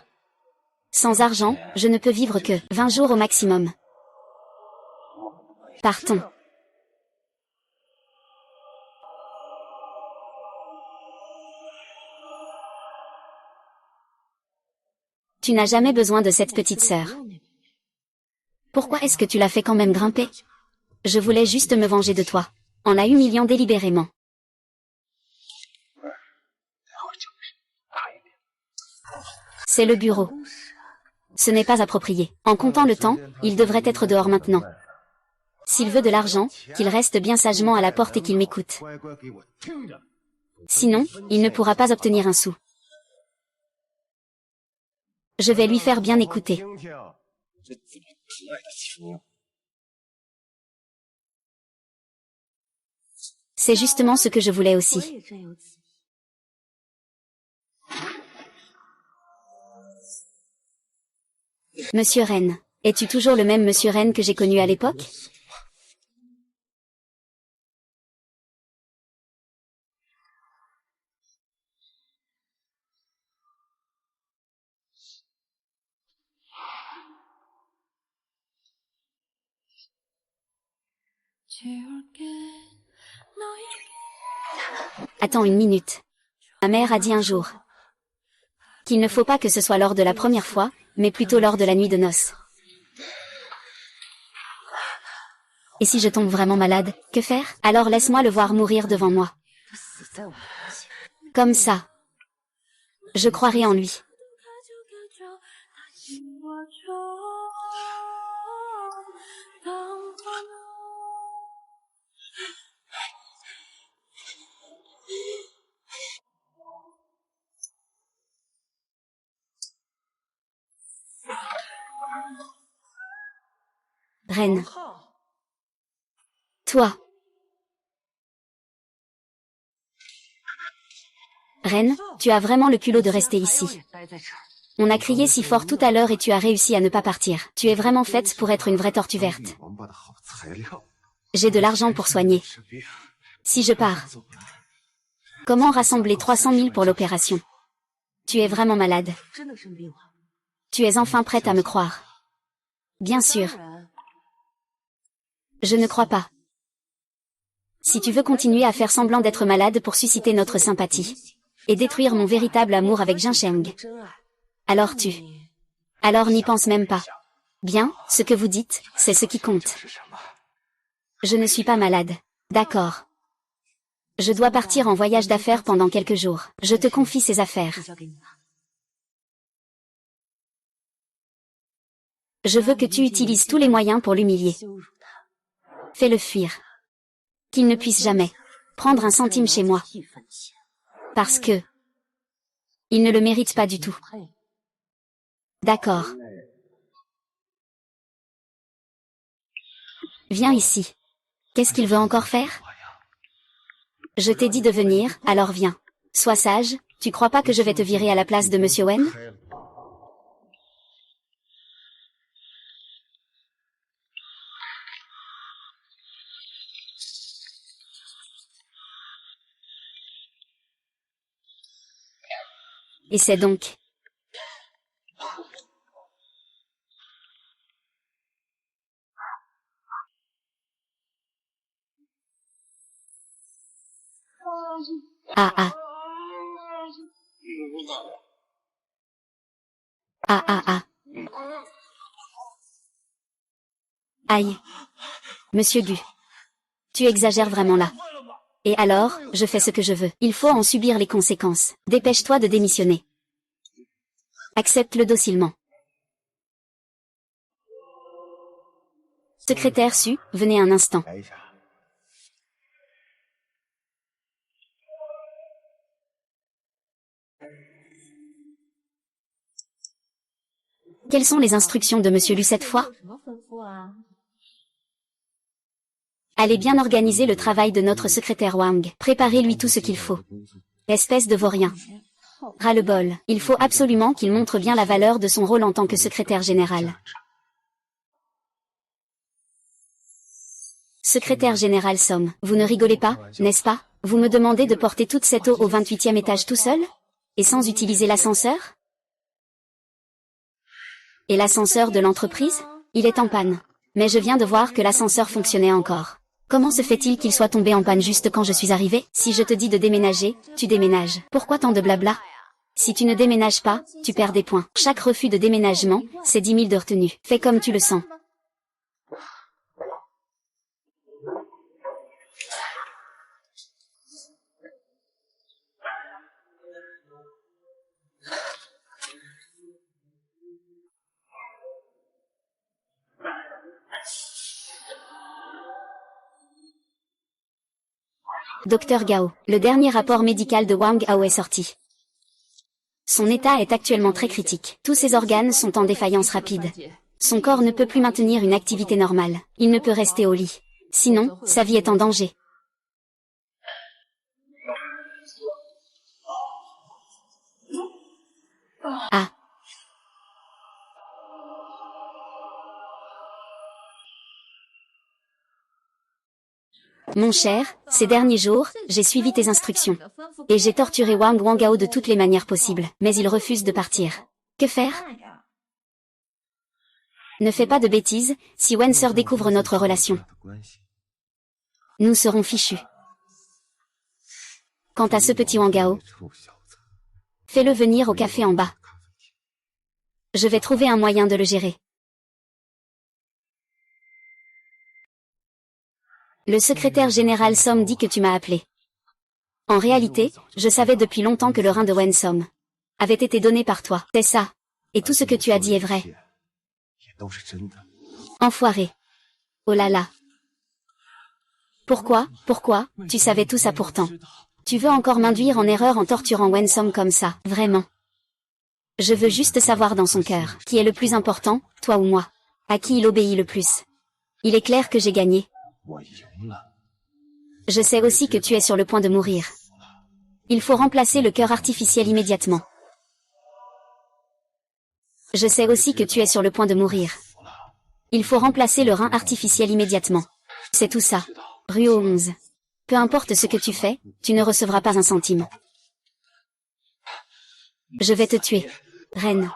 Sans argent, je ne peux vivre que 20 jours au maximum. Partons. Tu n'as jamais besoin de cette petite sœur. Pourquoi est-ce que tu l'as fait quand même grimper? Je voulais juste me venger de toi, en la humiliant délibérément. C'est le bureau. Ce n'est pas approprié. En comptant le temps, il devrait être dehors maintenant. S'il veut de l'argent, qu'il reste bien sagement à la porte et qu'il m'écoute. Sinon, il ne pourra pas obtenir un sou. Je vais lui faire bien écouter. C'est justement ce que je voulais aussi. Monsieur Ren, es-tu toujours le même Monsieur Ren que j'ai connu à l'époque? Attends une minute. Ma mère a dit un jour qu'il ne faut pas que ce soit lors de la première fois, mais plutôt lors de la nuit de noces. Et si je tombe vraiment malade, que faire? Alors laisse-moi le voir mourir devant moi. Comme ça. Je croirai en lui. Ren. Toi. Ren, tu as vraiment le culot de rester ici. On a crié si fort tout à l'heure et tu as réussi à ne pas partir. Tu es vraiment faite pour être une vraie tortue verte. J'ai de l'argent pour soigner. Si je pars. Comment rassembler 300 000 pour l'opération? Tu es vraiment malade. Tu es enfin prête à me croire. Bien sûr. Je ne crois pas. Si tu veux continuer à faire semblant d'être malade pour susciter notre sympathie et détruire mon véritable amour avec Jinsheng, alors n'y pense même pas. Bien, ce que vous dites, c'est ce qui compte. Je ne suis pas malade. D'accord. Je dois partir en voyage d'affaires pendant quelques jours. Je te confie ces affaires. Je veux que tu utilises tous les moyens pour l'humilier. Fais-le fuir. Qu'il ne puisse jamais prendre 1 centime chez moi. Parce que il ne le mérite pas du tout. D'accord. Viens ici. Qu'est-ce qu'il veut encore faire? Je t'ai dit de venir, alors viens. Sois sage, tu crois pas que je vais te virer à la place de Monsieur Wen? Et c'est donc ah ah. Ah ah ah. Aïe. Monsieur Gu. Tu exagères vraiment là. Et alors, je fais ce que je veux. Il faut en subir les conséquences. Dépêche-toi de démissionner. Accepte-le docilement. Secrétaire Su, venez un instant. Quelles sont les instructions de Monsieur Lu cette fois? Allez bien organiser le travail de notre secrétaire Wang. Préparez-lui tout ce qu'il faut. Espèce de vaurien. Ras-le-bol. Il faut absolument qu'il montre bien la valeur de son rôle en tant que secrétaire général. Secrétaire général Somme, vous ne rigolez pas, n'est-ce pas? Vous me demandez de porter toute cette eau au 28e étage tout seul? Et sans utiliser l'ascenseur? Et l'ascenseur de l'entreprise? Il est en panne. Mais je viens de voir que l'ascenseur fonctionnait encore. Comment se fait-il qu'il soit tombé en panne juste quand je suis arrivé? Si je te dis de déménager, tu déménages. Pourquoi tant de blabla? Si tu ne déménages pas, tu perds des points. Chaque refus de déménagement, c'est 10 000 de retenue. Fais comme tu le sens. Docteur Gao, le dernier rapport médical de Wang Hao est sorti. Son état est actuellement très critique. Tous ses organes sont en défaillance rapide. Son corps ne peut plus maintenir une activité normale. Il ne peut rester au lit. Sinon, sa vie est en danger. Ah. Mon cher, ces derniers jours, j'ai suivi tes instructions. Et j'ai torturé Wang Wangao de toutes les manières possibles. Mais il refuse de partir. Que faire? Ne fais pas de bêtises, si Wenser découvre notre relation. Nous serons fichus. Quant à ce petit Wangao, fais-le venir au café en bas. Je vais trouver un moyen de le gérer. Le secrétaire général Somme dit que tu m'as appelé. En réalité, je savais depuis longtemps que le rein de Wen Somme avait été donné par toi. C'est ça. Et tout ce que tu as dit est vrai. Enfoiré. Oh là là. Pourquoi, tu savais tout ça pourtant? Tu veux encore m'induire en erreur en torturant Wen Somme comme ça, vraiment? Je veux juste savoir dans son cœur, qui est le plus important, toi ou moi? À qui il obéit le plus? Il est clair que j'ai gagné. Je sais aussi que tu es sur le point de mourir. Il faut remplacer le cœur artificiel immédiatement. Je sais aussi que tu es sur le point de mourir. Il faut remplacer le rein artificiel immédiatement. C'est tout ça. Ruo 11. Peu importe ce que tu fais, tu ne recevras pas un centime. Je vais te tuer, reine.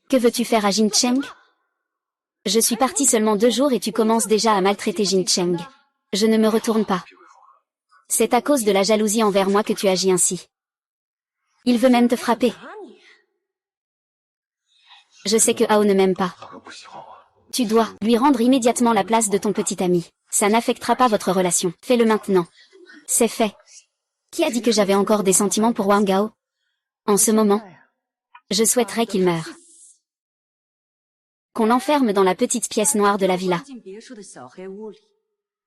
Que veux-tu faire à Jin Cheng? Je suis parti seulement 2 jours et tu commences déjà à maltraiter Jin Cheng. Je ne me retourne pas. C'est à cause de la jalousie envers moi que tu agis ainsi. Il veut même te frapper. Je sais que Hao ne m'aime pas. Tu dois lui rendre immédiatement la place de ton petit ami. Ça n'affectera pas votre relation. Fais-le maintenant. C'est fait. Qui a dit que j'avais encore des sentiments pour Wang Hao? En ce moment, je souhaiterais qu'il meure. Qu'on l'enferme dans la petite pièce noire de la villa.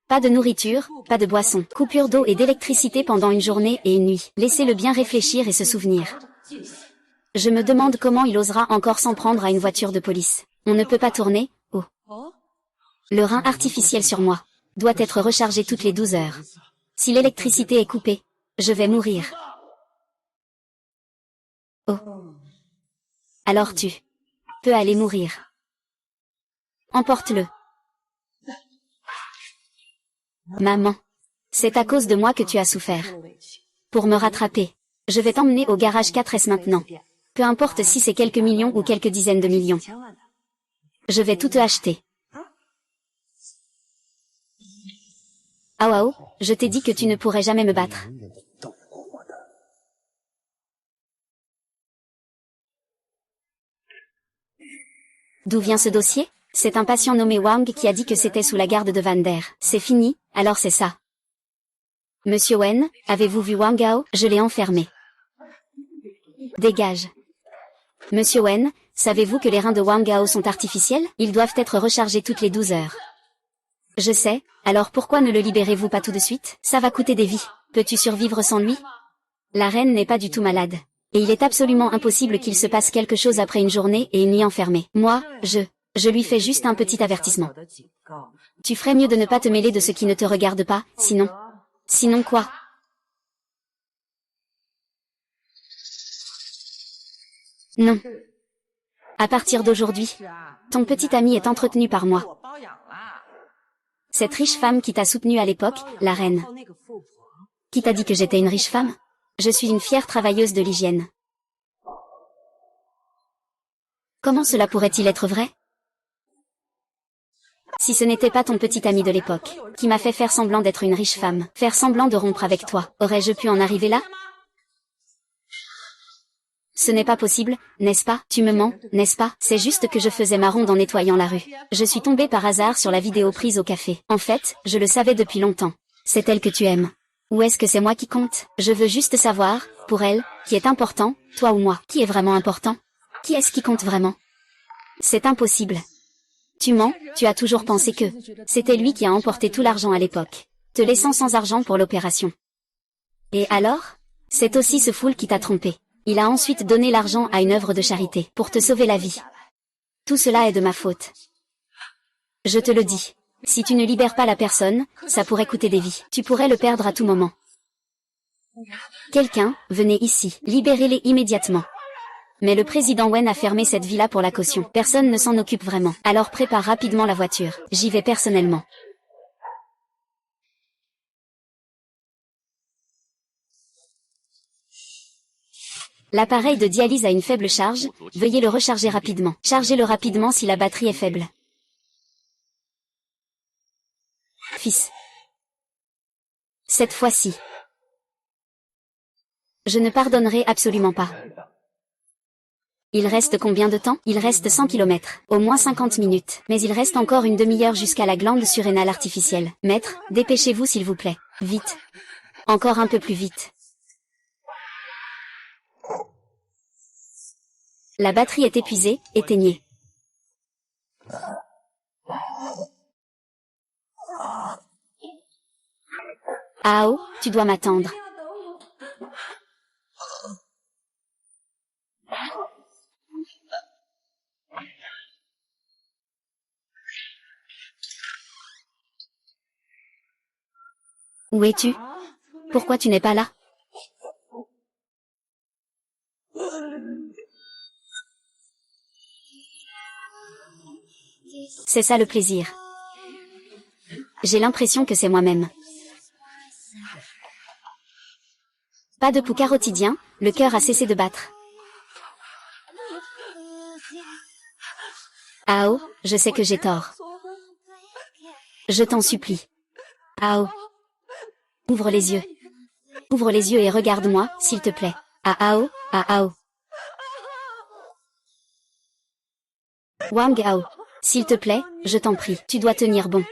Pas de nourriture, pas de boisson, coupure d'eau et d'électricité pendant une journée et une nuit. Laissez-le bien réfléchir et se souvenir. Je me demande comment il osera encore s'en prendre à une voiture de police. On ne peut pas tourner, oh. Le rein artificiel sur moi doit être rechargé toutes les 12 heures. Si l'électricité est coupée, je vais mourir. Oh. Alors tu peux aller mourir. Emporte-le. Maman, c'est à cause de moi que tu as souffert. Pour me rattraper, je vais t'emmener au garage 4S maintenant. Peu importe si c'est quelques millions ou quelques dizaines de millions. Je vais tout te acheter. Hao, je t'ai dit que tu ne pourrais jamais me battre. D'où vient ce dossier? C'est un patient nommé Wang qui a dit que c'était sous la garde de Van Der. C'est fini, alors c'est ça. Monsieur Wen, avez-vous vu Wang Hao? Je l'ai enfermé. Dégage. Monsieur Wen, savez-vous que les reins de Wang Hao sont artificiels? Ils doivent être rechargés toutes les 12 heures. Je sais, alors pourquoi ne le libérez-vous pas tout de suite? Ça va coûter des vies. Peux-tu survivre sans lui? La reine n'est pas du tout malade. Et il est absolument impossible qu'il se passe quelque chose après une journée et une nuit enfermée. Moi, je lui fais juste un petit avertissement. Tu ferais mieux de ne pas te mêler de ce qui ne te regarde pas, sinon... Sinon quoi? Non. À partir d'aujourd'hui, ton petit ami est entretenu par moi. Cette riche femme qui t'a soutenu à l'époque, la reine. Qui t'a dit que j'étais une riche femme? Je suis une fière travailleuse de l'hygiène. Comment cela pourrait-il être vrai? Si ce n'était pas ton petit ami de l'époque, qui m'a fait faire semblant d'être une riche femme, faire semblant de rompre avec toi, aurais-je pu en arriver là? Ce n'est pas possible, n'est-ce pas? Tu me mens, n'est-ce pas? C'est juste que je faisais ma ronde en nettoyant la rue. Je suis tombée par hasard sur la vidéo prise au café. En fait, je le savais depuis longtemps. C'est elle que tu aimes. Ou est-ce que c'est moi qui compte? Je veux juste savoir, pour elle, qui est important, toi ou moi? Qui est vraiment important? Qui est-ce qui compte vraiment? C'est impossible. Tu mens, tu as toujours pensé que c'était lui qui a emporté tout l'argent à l'époque, te laissant sans argent pour l'opération. Et alors? C'est aussi ce foule qui t'a trompé. Il a ensuite donné l'argent à une œuvre de charité, pour te sauver la vie. Tout cela est de ma faute. Je te le dis. Si tu ne libères pas la personne, ça pourrait coûter des vies. Tu pourrais le perdre à tout moment. Quelqu'un, venez ici, libérez-les immédiatement. Mais le président Wen a fermé cette villa pour la caution. Personne ne s'en occupe vraiment. Alors prépare rapidement la voiture. J'y vais personnellement. L'appareil de dialyse a une faible charge, veuillez le recharger rapidement. Chargez-le rapidement si la batterie est faible. Fils. Cette fois-ci. Je ne pardonnerai absolument pas. Il reste combien de temps? Il reste 100 km, au moins 50 minutes. Mais il reste encore une demi-heure jusqu'à la glande surrénale artificielle. Maître, dépêchez-vous s'il vous plaît. Vite. Encore un peu plus vite. La batterie est épuisée, éteignez. Ao, tu dois m'attendre. Où es-tu? Pourquoi tu n'es pas là? C'est ça le plaisir. J'ai l'impression que c'est moi-même. Pas de pouca quotidien, le cœur a cessé de battre. Ao, je sais que j'ai tort. Je t'en supplie. Ao. Ouvre les yeux. Ouvre les yeux et regarde-moi, s'il te plaît. Ao, Ao. Wang Hao. S'il te plaît, je t'en prie, tu dois tenir bon.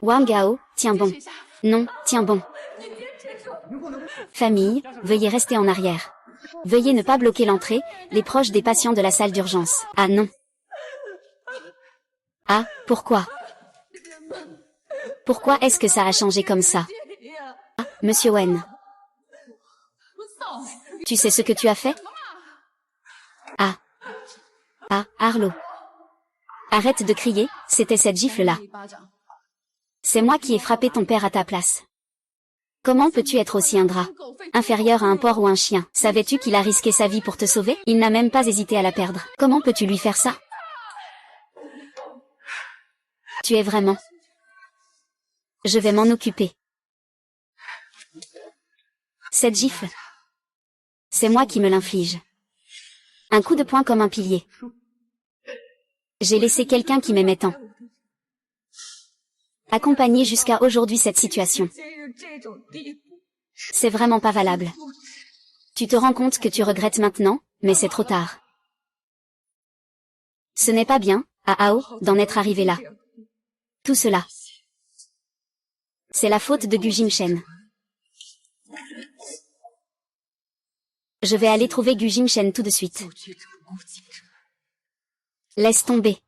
Wang Hao, tiens bon. Non, tiens bon. Famille, veuillez rester en arrière. Veuillez ne pas bloquer l'entrée, les proches des patients de la salle d'urgence. Ah non. Ah, pourquoi? Pourquoi est-ce que ça a changé comme ça? Ah, Monsieur Wen. Tu sais ce que tu as fait? Ah. Ah, Arlo. Arrête de crier, c'était cette gifle-là. C'est moi qui ai frappé ton père à ta place. Comment peux-tu être aussi ingrat? Inférieur à un porc ou un chien. Savais-tu qu'il a risqué sa vie pour te sauver? Il n'a même pas hésité à la perdre. Comment peux-tu lui faire ça? Tu es vraiment... Je vais m'en occuper. Cette gifle. C'est moi qui me l'inflige. Un coup de poing comme un pilier. J'ai laissé quelqu'un qui m'aimait tant accompagner jusqu'à aujourd'hui cette situation. C'est vraiment pas valable. Tu te rends compte que tu regrettes maintenant, mais c'est trop tard. Ce n'est pas bien, à Ao, d'en être arrivé là. Tout cela. C'est la faute de Gu Jingshen. Je vais aller trouver Gu Jingshen tout de suite. Laisse tomber.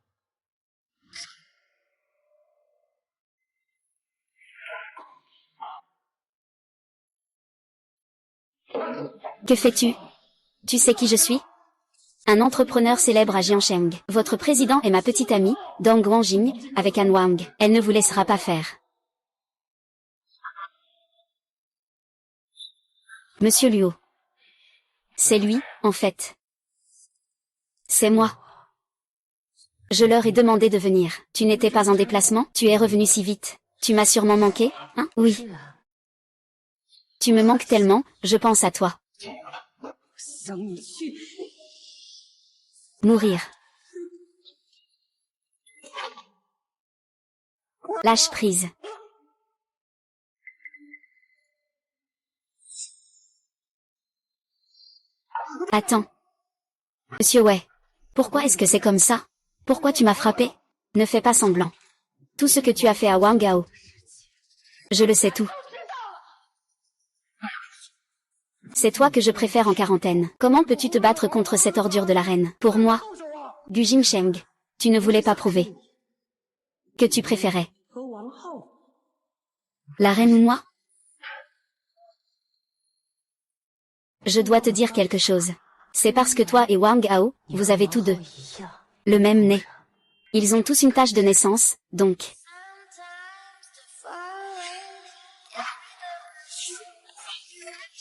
Que fais-tu? Tu sais qui je suis? Un entrepreneur célèbre à Jiansheng. Votre président est ma petite amie, Dong Guanjing, avec An Wang. Elle ne vous laissera pas faire. Monsieur Luo. C'est lui, en fait. C'est moi. Je leur ai demandé de venir. Tu n'étais pas en déplacement? Tu es revenu si vite. Tu m'as sûrement manqué, hein? Oui. Tu me manques tellement, je pense à toi. Mourir. Lâche prise. Attends. Monsieur Wei. Pourquoi est-ce que c'est comme ça? Pourquoi tu m'as frappé? Ne fais pas semblant. Tout ce que tu as fait à Wang Gao. Je le sais tout. C'est toi que je préfère en quarantaine. Comment peux-tu te battre contre cette ordure de la reine? Pour moi, Gu Jingsheng, tu ne voulais pas prouver que tu préférais la reine ou moi? Je dois te dire quelque chose. C'est parce que toi et Wang Hao, vous avez tous deux le même nez. Ils ont tous une tache de naissance, donc.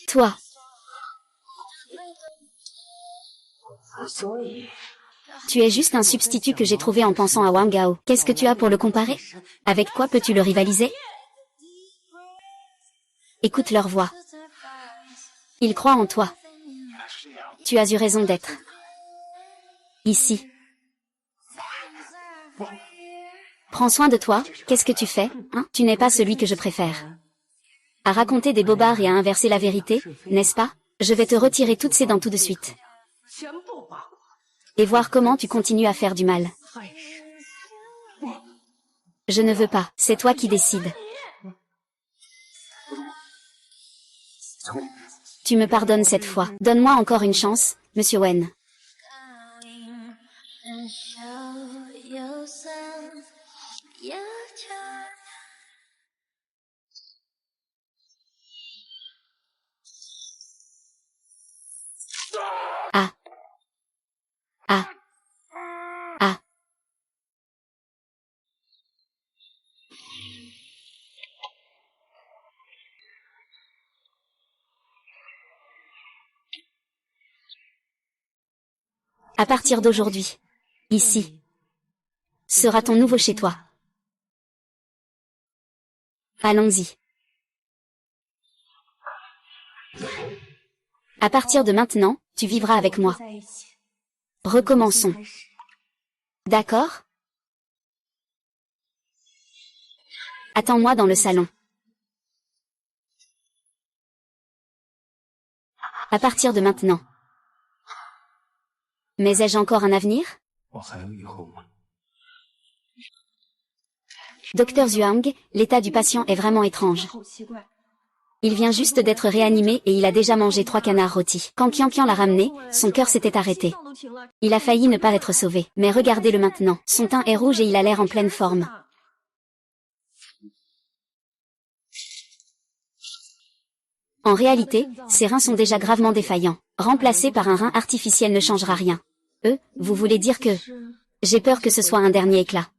Toi. Tu es juste un substitut que j'ai trouvé en pensant à Wang Hao. Qu'est-ce que tu as pour le comparer? Avec quoi peux-tu le rivaliser? Écoute leur voix. Ils croient en toi. Tu as eu raison d'être ici. Prends soin de toi, qu'est-ce que tu fais, hein? Tu n'es pas celui que je préfère. À raconter des bobards et à inverser la vérité, n'est-ce pas? Je vais te retirer toutes ces dents tout de suite. Et voir comment tu continues à faire du mal. Je ne veux pas, c'est toi qui décides. Tu me pardonnes cette fois. Donne-moi encore une chance, Monsieur Wen. Ah. Ah. Ah. À partir d'aujourd'hui, ici, sera ton nouveau chez toi. Allons-y. À partir de maintenant, tu vivras avec moi. Recommençons. D'accord? Attends-moi dans le salon. À partir de maintenant. Mais ai-je encore un avenir? Docteur Zhuang, l'état du patient est vraiment étrange. Il vient juste d'être réanimé et il a déjà mangé 3 canards rôtis. Quand Qian l'a ramené, son cœur s'était arrêté. Il a failli ne pas être sauvé. Mais regardez-le maintenant. Son teint est rouge et il a l'air en pleine forme. En réalité, ses reins sont déjà gravement défaillants. Remplacer par un rein artificiel ne changera rien. Vous voulez dire que... J'ai peur que ce soit un dernier éclat.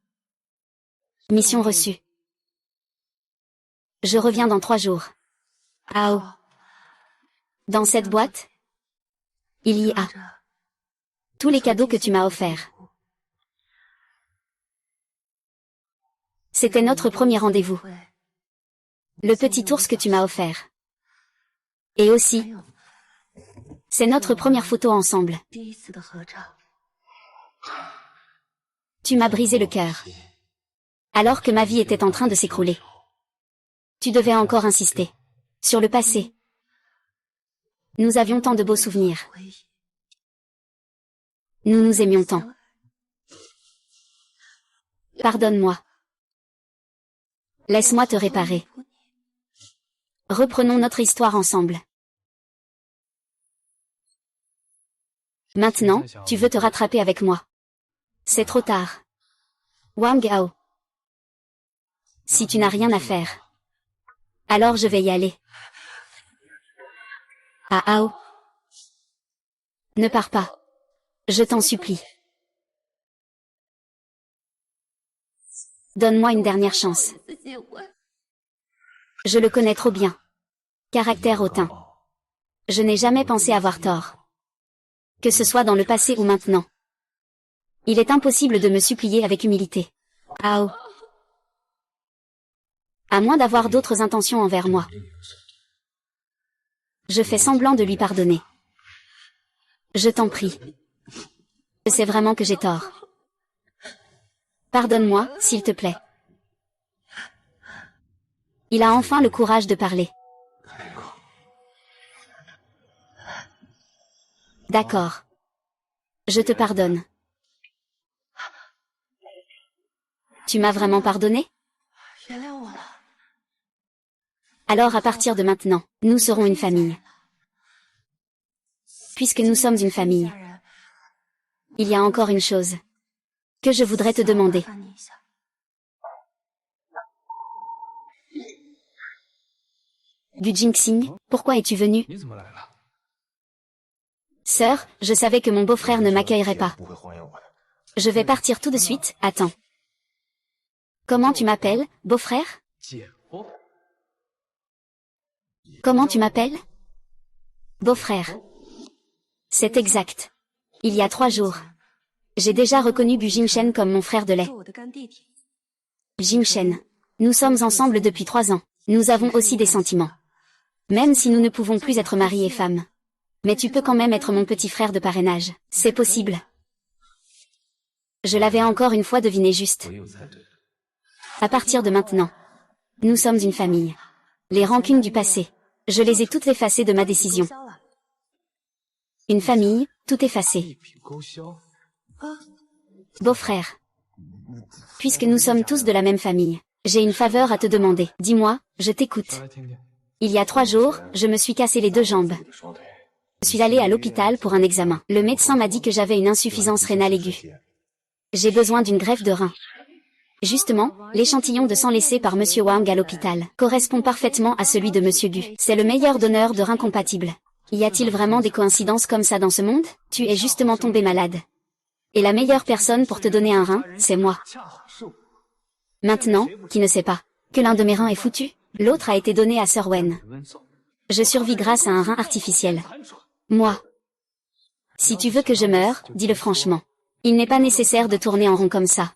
Mission reçue. Je reviens dans 3 jours. Ah oh. Dans cette boîte, il y a tous les cadeaux que tu m'as offerts. C'était notre premier rendez-vous. Le petit ours que tu m'as offert. Et aussi, c'est notre première photo ensemble. Tu m'as brisé le cœur. Alors que ma vie était en train de s'écrouler. Tu devais encore insister. Sur le passé. Nous avions tant de beaux souvenirs. Nous nous aimions tant. Pardonne-moi. Laisse-moi te réparer. Reprenons notre histoire ensemble. Maintenant, tu veux te rattraper avec moi. C'est trop tard. Wang Hao. Si tu n'as rien à faire, alors je vais y aller. Ah Hao. Ne pars pas. Je t'en supplie. Donne-moi une dernière chance. Je le connais trop bien. Caractère hautain. Je n'ai jamais pensé avoir tort. Que ce soit dans le passé ou maintenant. Il est impossible de me supplier avec humilité. Ao. À moins d'avoir d'autres intentions envers moi. Je fais semblant de lui pardonner. Je t'en prie. Je sais vraiment que j'ai tort. Pardonne-moi, s'il te plaît. Il a enfin le courage de parler. D'accord. Je te pardonne. Tu m'as vraiment pardonné? Alors à partir de maintenant, nous serons une famille. Puisque nous sommes une famille. Il y a encore une chose que je voudrais te demander. Du Jinxing, pourquoi es-tu venu? Sœur, je savais que mon beau-frère ne m'accueillerait pas. Je vais partir tout de suite, attends. Comment tu m'appelles, beau-frère? Comment tu m'appelles? Beau-frère. C'est exact. Il y a 3 jours. J'ai déjà reconnu Bu Jingshen comme mon frère de lait. Jingshen. Nous sommes ensemble depuis 3 ans. Nous avons aussi des sentiments. Même si nous ne pouvons plus être mari et femme. Mais tu peux quand même être mon petit frère de parrainage. C'est possible. Je l'avais encore une fois deviné juste. À partir de maintenant, nous sommes une famille. Les rancunes du passé, je les ai toutes effacées de ma décision. Une famille, tout effacé. Beau-frère. Puisque nous sommes tous de la même famille, j'ai une faveur à te demander. Dis-moi, je t'écoute. Il y a 3 jours, je me suis cassé les 2 jambes. Je suis allé à l'hôpital pour un examen. Le médecin m'a dit que j'avais une insuffisance rénale aiguë. J'ai besoin d'une greffe de rein. Justement, l'échantillon de sang laissé par Monsieur Wang à l'hôpital correspond parfaitement à celui de Monsieur Gu. C'est le meilleur donneur de rein compatible. Y a-t-il vraiment des coïncidences comme ça dans ce monde? Tu es justement tombé malade. Et la meilleure personne pour te donner un rein, c'est moi. Maintenant, qui ne sait pas que l'un de mes reins est foutu? L'autre a été donné à Sir Wen. Je survis grâce à un rein artificiel. Moi. Si tu veux que je meure, dis-le franchement. Il n'est pas nécessaire de tourner en rond comme ça.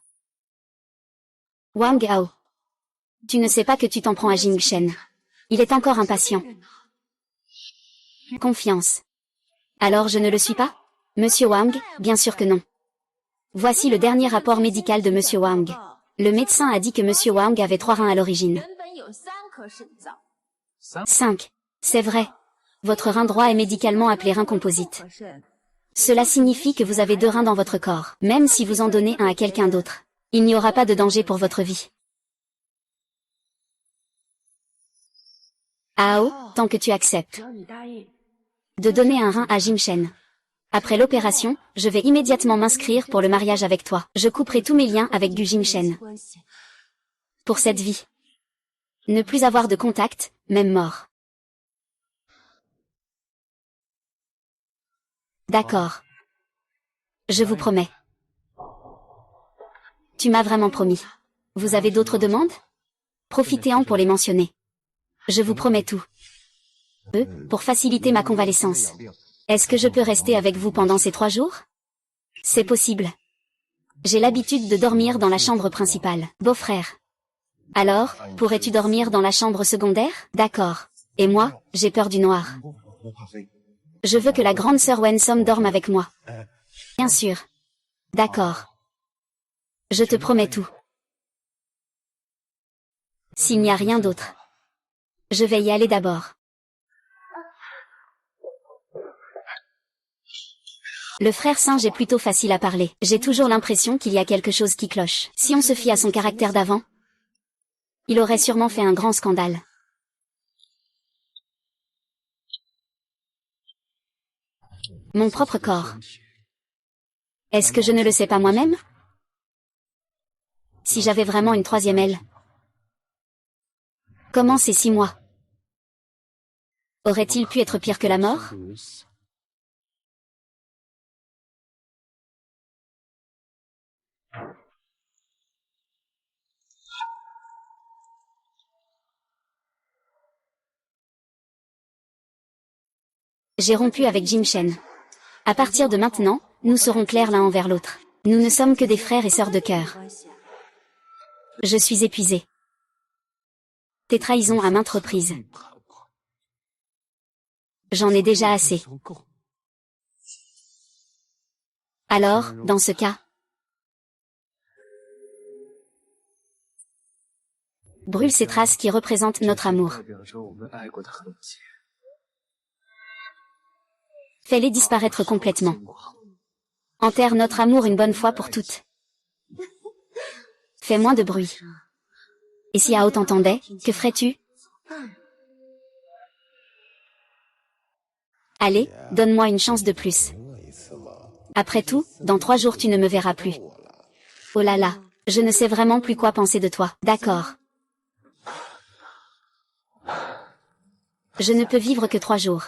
Wang Hao. Tu ne sais pas que tu t'en prends à Jingshen. Il est encore impatient. Confiance. Alors je ne le suis pas? Monsieur Wang, bien sûr que non. Voici le dernier rapport médical de Monsieur Wang. Le médecin a dit que Monsieur Wang avait 3 reins à l'origine. 5. C'est vrai. Votre rein droit est médicalement appelé rein composite. Cela signifie que vous avez 2 reins dans votre corps. Même si vous en donnez un à quelqu'un d'autre, il n'y aura pas de danger pour votre vie. Ao, tant que tu acceptes de donner un rein à Jingshen. Après l'opération, je vais immédiatement m'inscrire pour le mariage avec toi. Je couperai tous mes liens avec Gu Jingshen. Pour cette vie. Ne plus avoir de contact, même mort. D'accord. Je vous promets. Tu m'as vraiment promis. Vous avez d'autres demandes? Profitez-en pour les mentionner. Je vous promets tout. Pour faciliter ma convalescence. Est-ce que je peux rester avec vous pendant ces 3 jours? C'est possible. J'ai l'habitude de dormir dans la chambre principale. Beau-frère. Alors, pourrais-tu dormir dans la chambre secondaire? D'accord. Et moi, j'ai peur du noir. Je veux que la grande sœur Wensom dorme avec moi. Bien sûr. D'accord. Je te promets tout. S'il n'y a rien d'autre. Je vais y aller d'abord. Le frère singe est plutôt facile à parler. J'ai toujours l'impression qu'il y a quelque chose qui cloche. Si on se fie à son caractère d'avant, il aurait sûrement fait un grand scandale. Mon propre corps. Est-ce que je ne le sais pas moi-même? Si j'avais vraiment une troisième aile. Comment ces 6 mois? Aurait-il pu être pire que la mort? J'ai rompu avec Jim Shen. À partir de maintenant, nous serons clairs l'un envers l'autre. Nous ne sommes que des frères et sœurs de cœur. Je suis épuisé. Tes trahisons à maintes reprises. J'en ai déjà assez. Alors, dans ce cas, brûle ces traces qui représentent notre amour. Fais-les disparaître complètement. Enterre notre amour une bonne fois pour toutes. Fais moins de bruit. Et si Ao t'entendait, que ferais-tu? Allez, donne-moi une chance de plus. Après tout, dans 3 jours tu ne me verras plus. Oh là là, je ne sais vraiment plus quoi penser de toi. D'accord. Je ne peux vivre que 3 jours.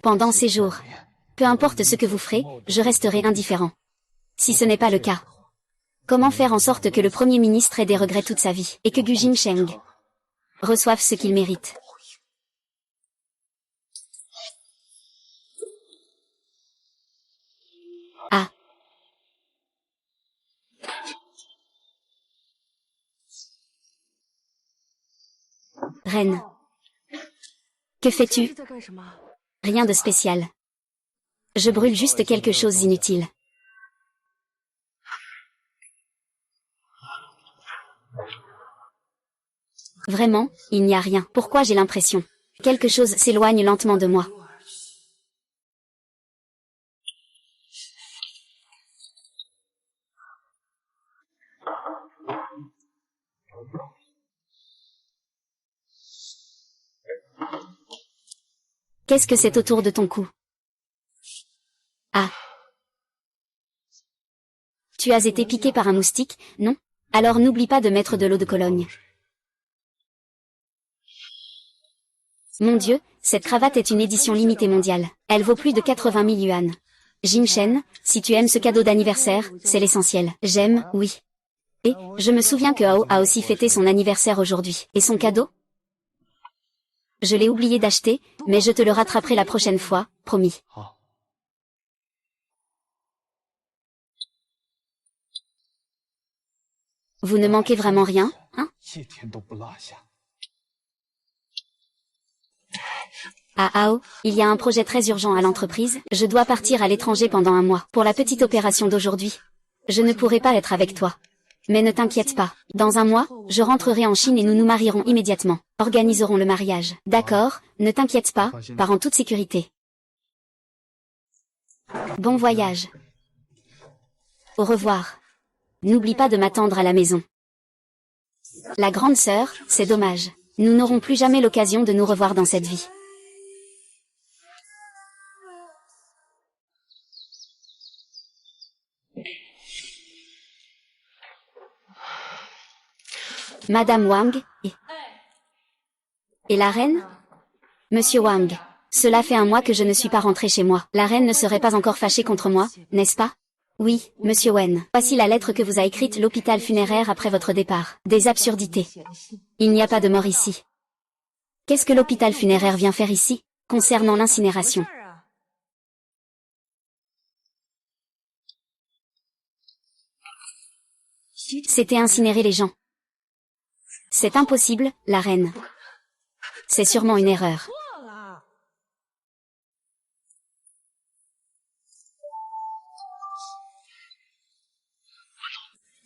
Pendant ces jours, peu importe ce que vous ferez, je resterai indifférent. Si ce n'est pas le cas, comment faire en sorte que le Premier ministre ait des regrets toute sa vie, et que Gu Jingsheng reçoive ce qu'il mérite? Ah. Reine. Que fais-tu? Rien de spécial. Je brûle juste quelque chose d'inutile. Vraiment, il n'y a rien. Pourquoi j'ai l'impression? Quelque chose s'éloigne lentement de moi. Qu'est-ce que c'est autour de ton cou? Ah. Tu as été piqué par un moustique, non? Alors n'oublie pas de mettre de l'eau de Cologne. Mon Dieu, cette cravate est une édition limitée mondiale. Elle vaut plus de 80 000 yuan. Jim Shen, si tu aimes ce cadeau d'anniversaire, c'est l'essentiel. J'aime, oui. Et, je me souviens que Ao a aussi fêté son anniversaire aujourd'hui. Et son cadeau? Je l'ai oublié d'acheter, mais je te le rattraperai la prochaine fois, promis. Vous ne manquez vraiment rien, hein? Ah Ao, il y a un projet très urgent à l'entreprise, je dois partir à l'étranger pendant 1 mois, pour la petite opération d'aujourd'hui. Je ne pourrai pas être avec toi. Mais ne t'inquiète pas, dans 1 mois, je rentrerai en Chine et nous nous marierons immédiatement. Organiserons le mariage. D'accord, ne t'inquiète pas, pars en toute sécurité. Bon voyage. Au revoir. N'oublie pas de m'attendre à la maison. La grande sœur, c'est dommage. Nous n'aurons plus jamais l'occasion de nous revoir dans cette vie. Madame Wang, et la reine? Monsieur Wang, cela fait 1 mois que je ne suis pas rentré chez moi. La reine ne serait pas encore fâchée contre moi, n'est-ce pas? Oui, monsieur Wen. Voici la lettre que vous a écrite l'hôpital funéraire après votre départ. Des absurdités. Il n'y a pas de mort ici. Qu'est-ce que l'hôpital funéraire vient faire ici, concernant l'incinération? C'était incinérer les gens. C'est impossible, la reine. C'est sûrement une erreur.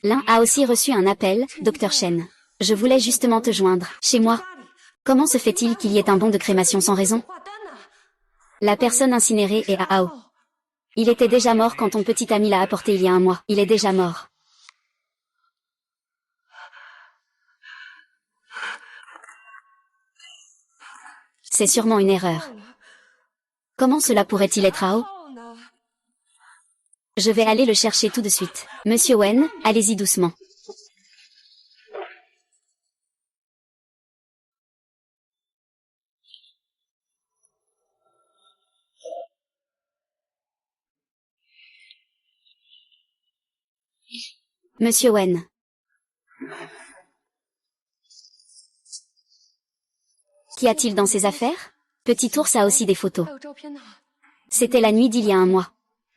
L'un a aussi reçu un appel, Dr Shen. Je voulais justement te joindre, chez moi. Comment se fait-il qu'il y ait un bon de crémation sans raison? La personne incinérée est à Ao. Il était déjà mort quand ton petit ami l'a apporté il y a un mois. Il est déjà mort. C'est sûrement une erreur. Comment cela pourrait-il être Ao? Je vais aller le chercher tout de suite. Monsieur Wen, allez-y doucement. Monsieur Wen. Qu'y a-t-il dans ses affaires? Petit ours a aussi des photos. C'était la nuit d'il y a un mois.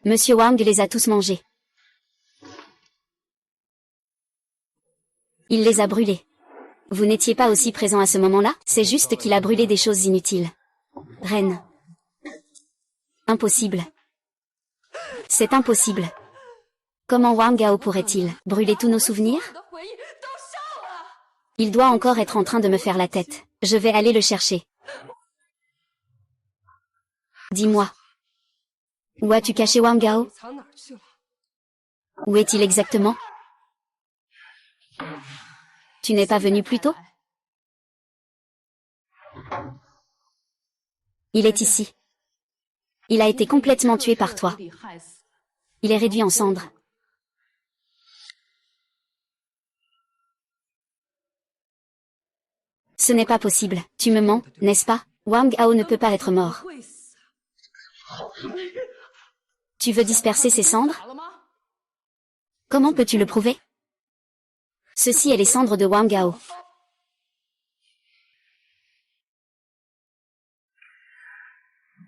Monsieur Wang les a tous mangés. Il les a brûlés. Vous n'étiez pas aussi présent à ce moment-là? C'est juste qu'il a brûlé des choses inutiles. Reine. Impossible. C'est impossible. Comment Wang Gao pourrait-il brûler tous nos souvenirs? Il doit encore être en train de me faire la tête. Je vais aller le chercher. Dis-moi. Où as-tu caché Wang Gao? Où est-il exactement? Tu n'es pas venu plus tôt? Il est ici. Il a été complètement tué par toi. Il est réduit en cendres. Ce n'est pas possible. Tu me mens, n'est-ce pas? Wang Gao ne peut pas être mort. Tu veux disperser ses cendres? Comment peux-tu le prouver? Ceci est les cendres de Wang Gao.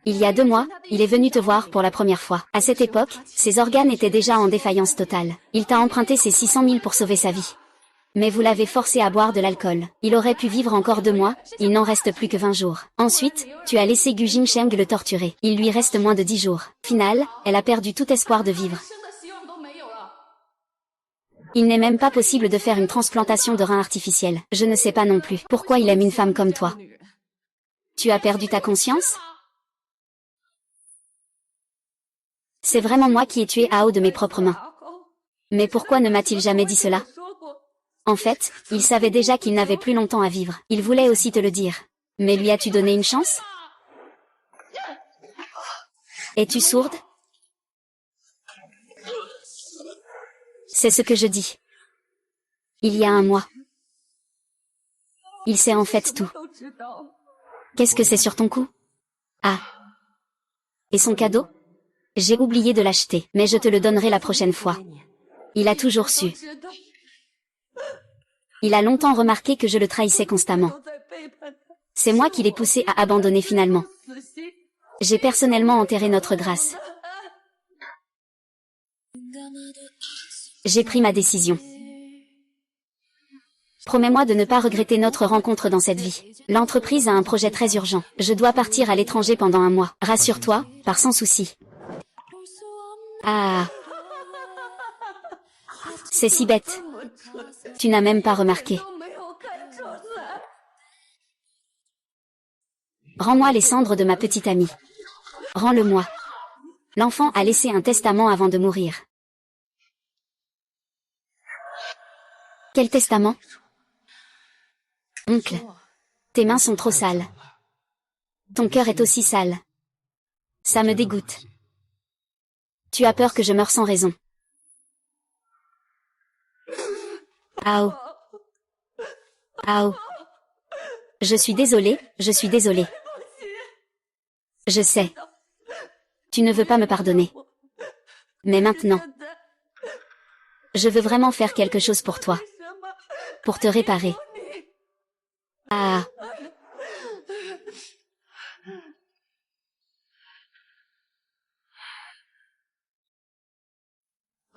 Il y a 2 mois, il est venu te voir pour la première fois. À cette époque, ses organes étaient déjà en défaillance totale. Il t'a emprunté ses 600 000 pour sauver sa vie. Mais vous l'avez forcé à boire de l'alcool. Il aurait pu vivre encore 2 mois, il n'en reste plus que 20 jours. Ensuite, tu as laissé Gu Jingsheng le torturer. Il lui reste moins de 10 jours. Final, elle a perdu tout espoir de vivre. Il n'est même pas possible de faire une transplantation de rein artificielle. Je ne sais pas non plus pourquoi il aime une femme comme toi. Tu as perdu ta conscience? C'est vraiment moi qui ai tué Ao de mes propres mains. Mais pourquoi ne m'a-t-il jamais dit cela? En fait, il savait déjà qu'il n'avait plus longtemps à vivre. Il voulait aussi te le dire. Mais lui as-tu donné une chance? Es-tu sourde? C'est ce que je dis. Il y a un mois. Il sait en fait tout. Qu'est-ce que c'est sur ton cou? Ah. Et son cadeau? J'ai oublié de l'acheter, mais je te le donnerai la prochaine fois. Il a toujours su. Il a longtemps remarqué que je le trahissais constamment. C'est moi qui l'ai poussé à abandonner finalement. J'ai personnellement enterré notre grâce. J'ai pris ma décision. Promets-moi de ne pas regretter notre rencontre dans cette vie. L'entreprise a un projet très urgent. Je dois partir à l'étranger pendant un mois. Rassure-toi, pars sans souci. Ah. C'est si bête. Tu n'as même pas remarqué. Rends-moi les cendres de ma petite amie. Rends-le-moi. L'enfant a laissé un testament avant de mourir. Quel testament? Oncle. Tes mains sont trop sales. Ton cœur est aussi sale. Ça me dégoûte. Tu as peur que je meure sans raison. Ao. Ao. Je suis désolée, je suis désolée. Je sais. Tu ne veux pas me pardonner. Mais maintenant, je veux vraiment faire quelque chose pour toi. Pour te réparer. Ah.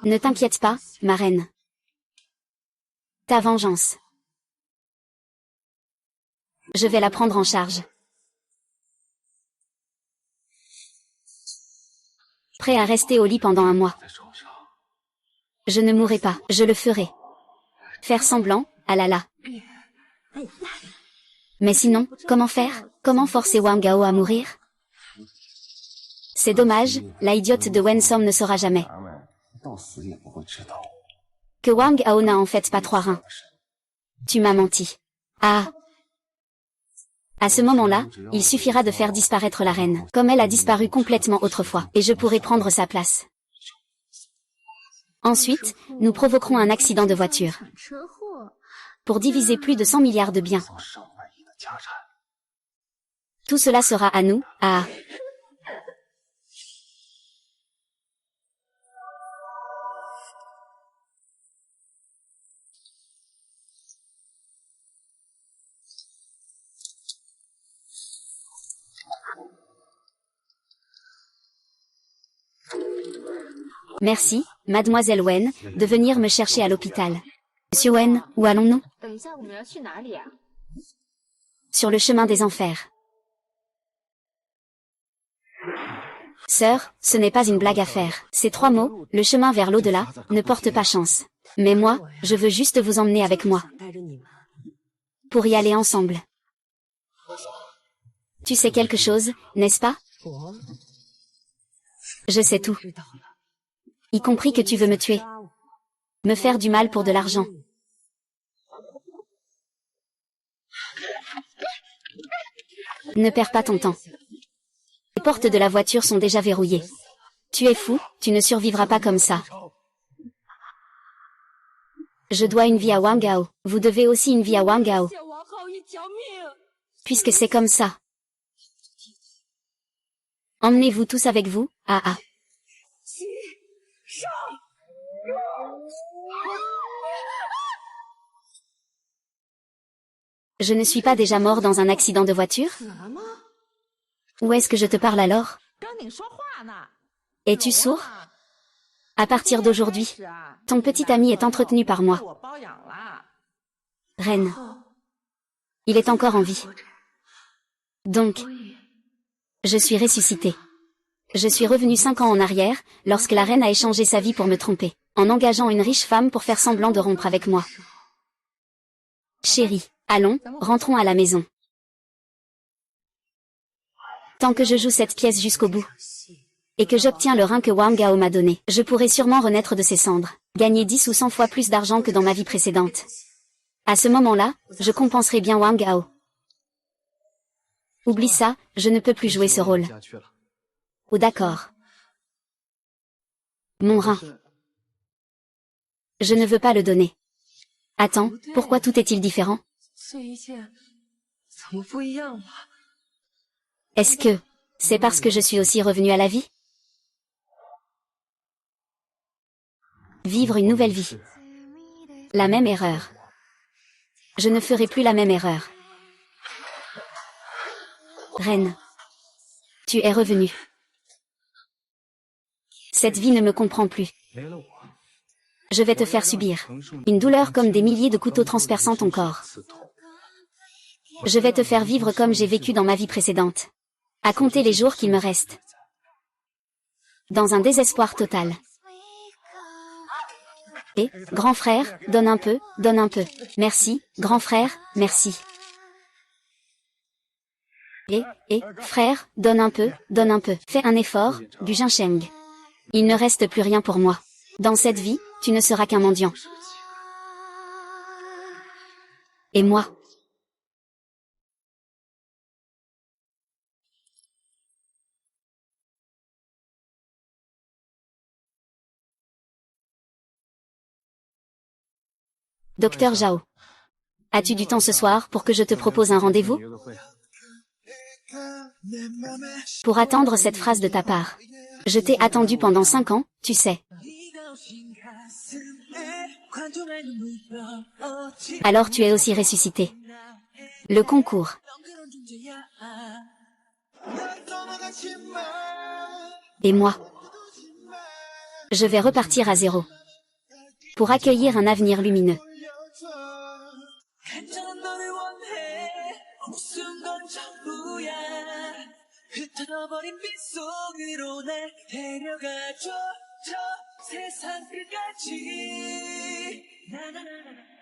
Ne t'inquiète pas, ma reine. Ta vengeance. Je vais la prendre en charge. Prêt à rester au lit pendant un mois. Je ne mourrai pas, je le ferai. Faire semblant, ah là là. Mais sinon, comment faire? Comment forcer Wang Gao à mourir? C'est dommage, la idiote de Wen Som ne saura jamais. Que Wang Hao n'a en fait pas 3 reins. Tu m'as menti. Ah. À ce moment-là, il suffira de faire disparaître la reine, comme elle a disparu complètement autrefois, et je pourrai prendre sa place. Ensuite, nous provoquerons un accident de voiture. Pour diviser plus de 100 milliards de biens. Tout cela sera à nous, à... Merci, mademoiselle Wen, de venir me chercher à l'hôpital. Monsieur Wen, où allons-nous? Sur le chemin des enfers. Sœur, ce n'est pas une blague à faire. Ces 3 mots, le chemin vers l'au-delà, ne portent pas chance. Mais moi, je veux juste vous emmener avec moi. Pour y aller ensemble. Tu sais quelque chose, n'est-ce pas? Je sais tout. Y compris que tu veux me tuer. Me faire du mal pour de l'argent. Ne perds pas ton temps. Les portes de la voiture sont déjà verrouillées. Tu es fou, tu ne survivras pas comme ça. Je dois une vie à Wang Hao. Vous devez aussi une vie à Wang Hao. Puisque c'est comme ça. Emmenez-vous tous avec vous, ah ah. Je ne suis pas déjà mort dans un accident de voiture? Où est-ce que je te parle alors? Es-tu sourd? À partir d'aujourd'hui, ton petit ami est entretenu par moi. Reine. Il est encore en vie. Donc, je suis ressuscité. Je suis revenu 5 ans en arrière, lorsque la reine a échangé sa vie pour me tromper, en engageant une riche femme pour faire semblant de rompre avec moi. Chérie, allons, rentrons à la maison. Tant que je joue cette pièce jusqu'au bout, et que j'obtiens le rein que Wang Hao m'a donné, je pourrai sûrement renaître de ses cendres, gagner 10 ou 100 fois plus d'argent que dans ma vie précédente. À ce moment-là, je compenserai bien Wang Hao. Oublie ça, je ne peux plus jouer ce rôle. Oh d'accord. Mon rein. Je ne veux pas le donner. Attends, pourquoi tout est-il différent? Est-ce que c'est parce que je suis aussi revenu à la vie? Vivre une nouvelle vie. La même erreur. Je ne ferai plus la même erreur. Reine. Tu es revenue. Cette vie ne me comprend plus. Je vais te faire subir une douleur comme des milliers de couteaux transperçant ton corps. Je vais te faire vivre comme j'ai vécu dans ma vie précédente. À compter les jours qu'il me reste. Dans un désespoir total. Et, grand frère, donne un peu, donne un peu. Merci, grand frère, merci. Et, frère, donne un peu, donne un peu. Fais un effort, Gujin Sheng. Il ne reste plus rien pour moi. Dans cette vie, tu ne seras qu'un mendiant. Et moi? Docteur Zhao. As-tu du temps ce soir pour que je te propose un rendez-vous? Pour attendre cette phrase de ta part. Je t'ai attendu pendant 5 ans, tu sais. Alors tu es aussi ressuscité. Le concours. Et moi? Je vais repartir à zéro. Pour accueillir un avenir lumineux. 흩어져버린 빛 속으로 날 데려가줘 저 세상 끝까지 나나나나